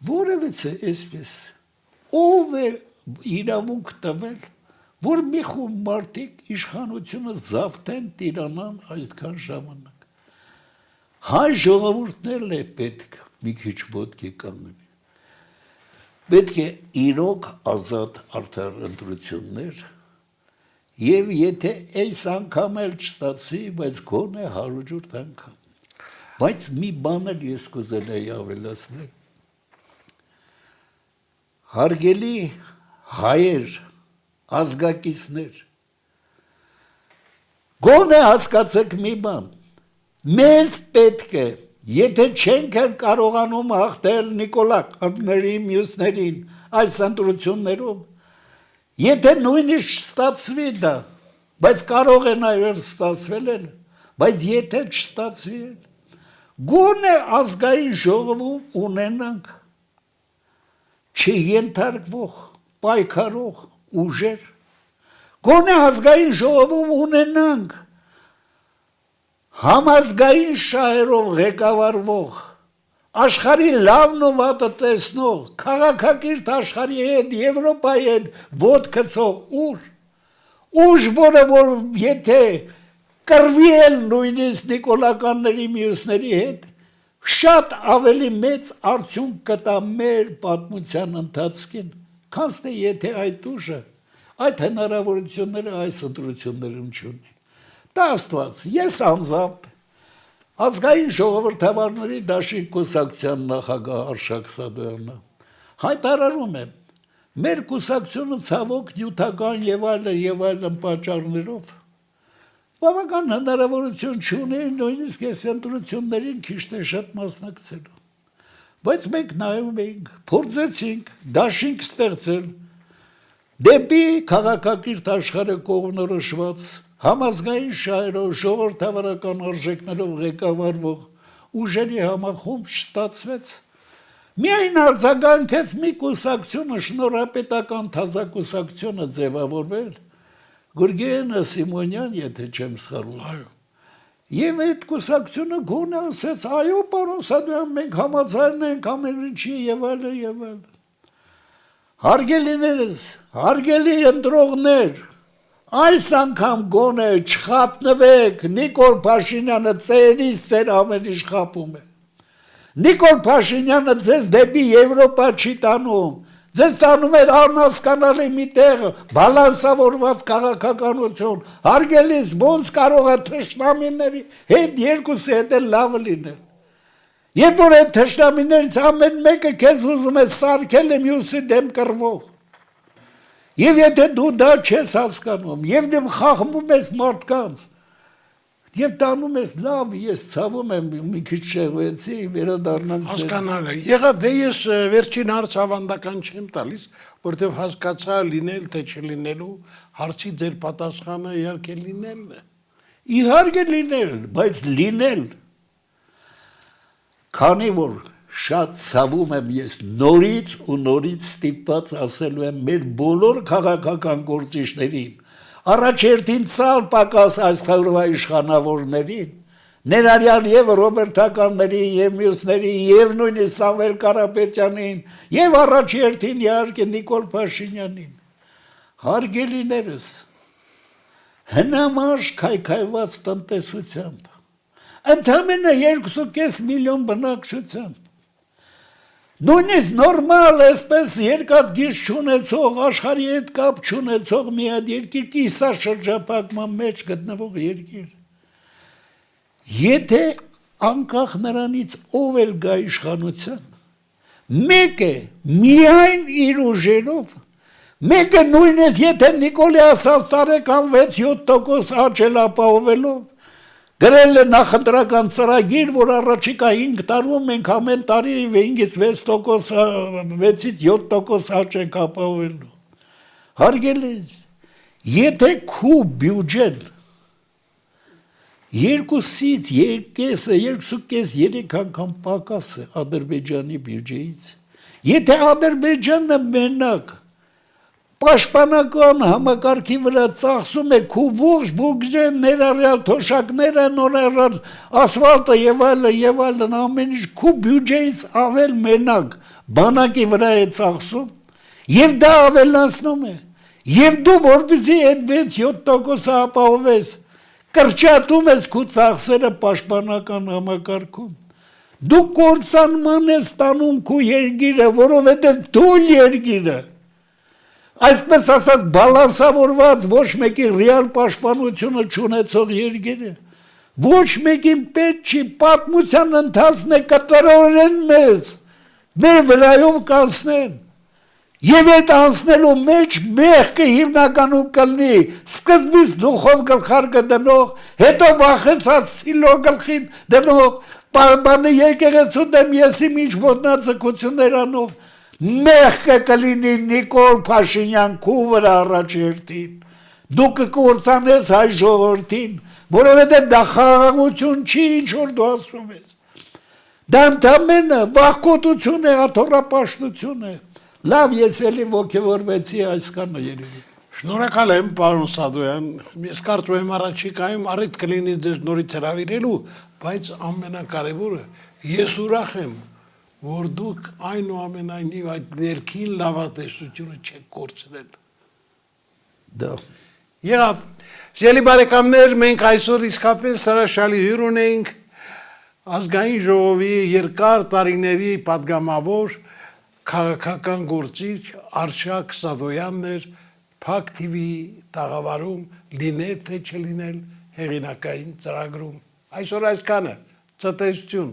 որևիցե այսպես ով է իրավունք տվել որ մի խումբ մարդիկ իշխանությունը զավթեն տիրանան այդքան ժամանակ։ Հայ ժողովուրդներն է պետք մի քիչ ոտքի կանգնի։ Պետք է իրոք ազատ արդար ընտրություններ եւ եթե այս անգամ էլ չստացի, բայց գոնե 100-րդ անգամ։ Բայց մի բան էլ ես կուզենայի ավելացնել։ Հարգելի հայեր ազգակիցներ, գոնե հասկացեք մի բան, մեզ պետք է, եթե չենք կարողանում հաղթել Նիկոլակների մյուսներին այս ընտրություններով, եթե նույնիսկ չստացվի դա, բայց կարող է նաև ստացվել էլ, բայց եթե չստացվի էլ, գոնե ազգային ժողովում ունենանք չենթարկվող, պայքարող ուժեր, գոնե ազգային ժողովում ունենանք համազգային շահերով ղեկավարվող, աշխարհի լավն ու վատը տեսնող, քաղաքակիրթ աշխարհի հետ, Եվրոպայի հետ ոտք գցող ուժ, որը որ եթե կռվի էլ նույնիսկ նիկոլականների մյուսների հետ, շատ ավելի մեծ արդյունք կտա մեր պատմության ընթացքին, քան թե եթե այդ ուժը, այդ հնարավորությունները այս ընտրություններում չունի։ Դա Աստված, ես անձամբ ազգային ժողովրդավարների դաշինք կուսակցության նախագահ Արշակ Սադոյանը հայտարարում եմ, մեր կուսակցությունը ցավոք նյութական եւ այլն պատճառներով բավական հնարավորություն չունի նույնիսկ այս ընտրություններին քիչ թե շատ մասնակցելու։ Բայց մենք նայում էինք, փորձեցինք, դաշինք ստեղծել դեպի քաղաքակիրթ աշխարհը կողմնորոշված համազգային շահերով, ժողովրդավարական արժեքներով ղեկավարվող ուժերի համախումբ չստացվեց։ Միայն արձագանքեց մի կուսակցությունը, շնորհապետական թազակուսակցությունը ձևավորվել, Գուրգենը Սիմոնյան, եթե չեմ սխալվում։ Եվ այդ կուսակցությունը գոնե ասեց, այո, պարոն Սադոյան, մենք համաձայն ենք ամեն ինչի եւ այլն եւ այլն։ Հարգելիներս, հարգելի ընտրողներ, այս անգամ գոնե չխափնվեք, Նիկոլ Փաշինյանը ծերից ծեր ամեն ինչ խափում է։ Նիկոլ Փաշինյանը ձեզ դեպի Եվրոպա չի տանում, ձեզ տանում է անհասկանալի մի տեղ, բալանսավորված քաղաքականություն, հարգելիս ոնց կարող է թշնամիների հետ երկուսի հետ էլ լավը լինել։ Երբ որ այդ թշնամիներից ամեն մեկը քեզ ուզում է սարքել է մյուսի դեմ կռվող։ Եվ եթե դու դա չես հասկանում, եւ դեմ խախմում ես մարդկանց, եւ տանում ես լավ, ես ցավում եմ մի քիչ շեղվեցի, վերադառնանք։ Հասկանալ է։ Եղավ դե ես վերջին հարց ավանդական չեմ տալիս, որտեվ հասկացա լինել թե չլինելու հարցի ձեր պատասխանը իհարկե լինելն է։ Իհարկե լինել, բայց լինել։ Քանի որ շատ ցավում եմ ես նորից ու նորից ստիպված ասելու եմ մեր բոլոր քաղաքական գործիչներին, առաջերտին ցալ պակաս այս խորհրդի իշխանավորներին, ներառյալ եւ ռոբերտականների եւ մյուսների եւ նույնիսկ Սամվել Կարապետյանին եւ առաջերտին իհարկե Նիկոլ Փաշինյանին։ Հարգելիներս, հնամաշ քայքայված տնտեսությամբ, ընդամենը 2.5 միլիոն բնակչությամբ, նույնիսկ նորմալ այսպես երկաթգիծ չունեցող, աշխարհի հետ կապ չունեցող մի հատ երկիր, կիսաշրջափակման մեջ գտնվող երկիր, եթե անկախ նրանից ով էլ գա իշխանության, մեկը միայն իր ուժերով, մեկը նույնիսկ եթե Նիկոլի ասած տարեկան 6-7% աճ էլ ապահովելով, գրել է նախընտրական ծրագիր, որ առաջիկա 5 տարում մենք ամեն տարի 5-ից 6%, 6-ից 7% աճ ենք ապահովելու։ Հարգելիս, եթե քու բյուջեն 2.5-3 անգամ պակաս է Ադրբեջանի բյուջեից, եթե Ադրբեջանը մենակ պաշտպանական համակարգի վրա ծախսում է քու ողջ բյուջեն, ներառյալ թոշակները, նորարար ասֆալտը եւ այլն ամեն ինչ քու բյուջեից ավել մենակ բանակի վրա է ծախսում եւ դա ավելացնում է եւ դու որպեսզի այդ 6-7% ապահովես կրճատում ես քու ծախսերը պաշտպանական համակարգում դու կործանման ես տանում քու երկիրը որովհետեւ դու երկիրը այսպես ասած բալանսավորված ոչ մեկի ռեալ պաշտպանությունը չունեցող երկիրը ոչ մեկին պետք չի պատմության ընթացն է կտրորեն մեզ մեր վրայով կանցնեն եւ այդ անցնելու մեջ մեղքը հիմնականում կլինի սկզբից դուխով գլխարկը դնող հետո վախեցած սիլո գլխին դնող բանը եկեղեցու դեմ եսի միջ ոտնացկություններ անող մեղքը կլինի Նիկոլ Փաշինյան քու վրա առաջերտին դու կկործանես հայ ժողովրդին որովհետև դա խաղաղություն չի ինչ որ դու ասում ես դա ընդամենը վախկոտություն է աթոռապաշտություն է լավ ես էլի ոգևորվեցի այսքանը երևի Շնորհակալ եմ պարոն Սադոյան ես կարծում եմ առաջիկայում առիթ կլինի ձեզ նորից հրավիրելու բայց ամենակարևորը ես ուրախ եմ որ դուք այնուամենայնիվ այդ ներքին լավատեսությունը չեք կորցրել։ Դա Եղավ, շելի բարեկամներ, մենք այսօր իսկապես հրաշալի հյուր ունեինք ազգային ժողովի երկար տարիների պատգամավոր քաղաքական գործիչ Արշակ Սադոյանն էր Փակ TV-ի տաղավարում լինել թե չլինել հեղինակային ծրագրում։ Այսօր այսքանը, ցտեսություն։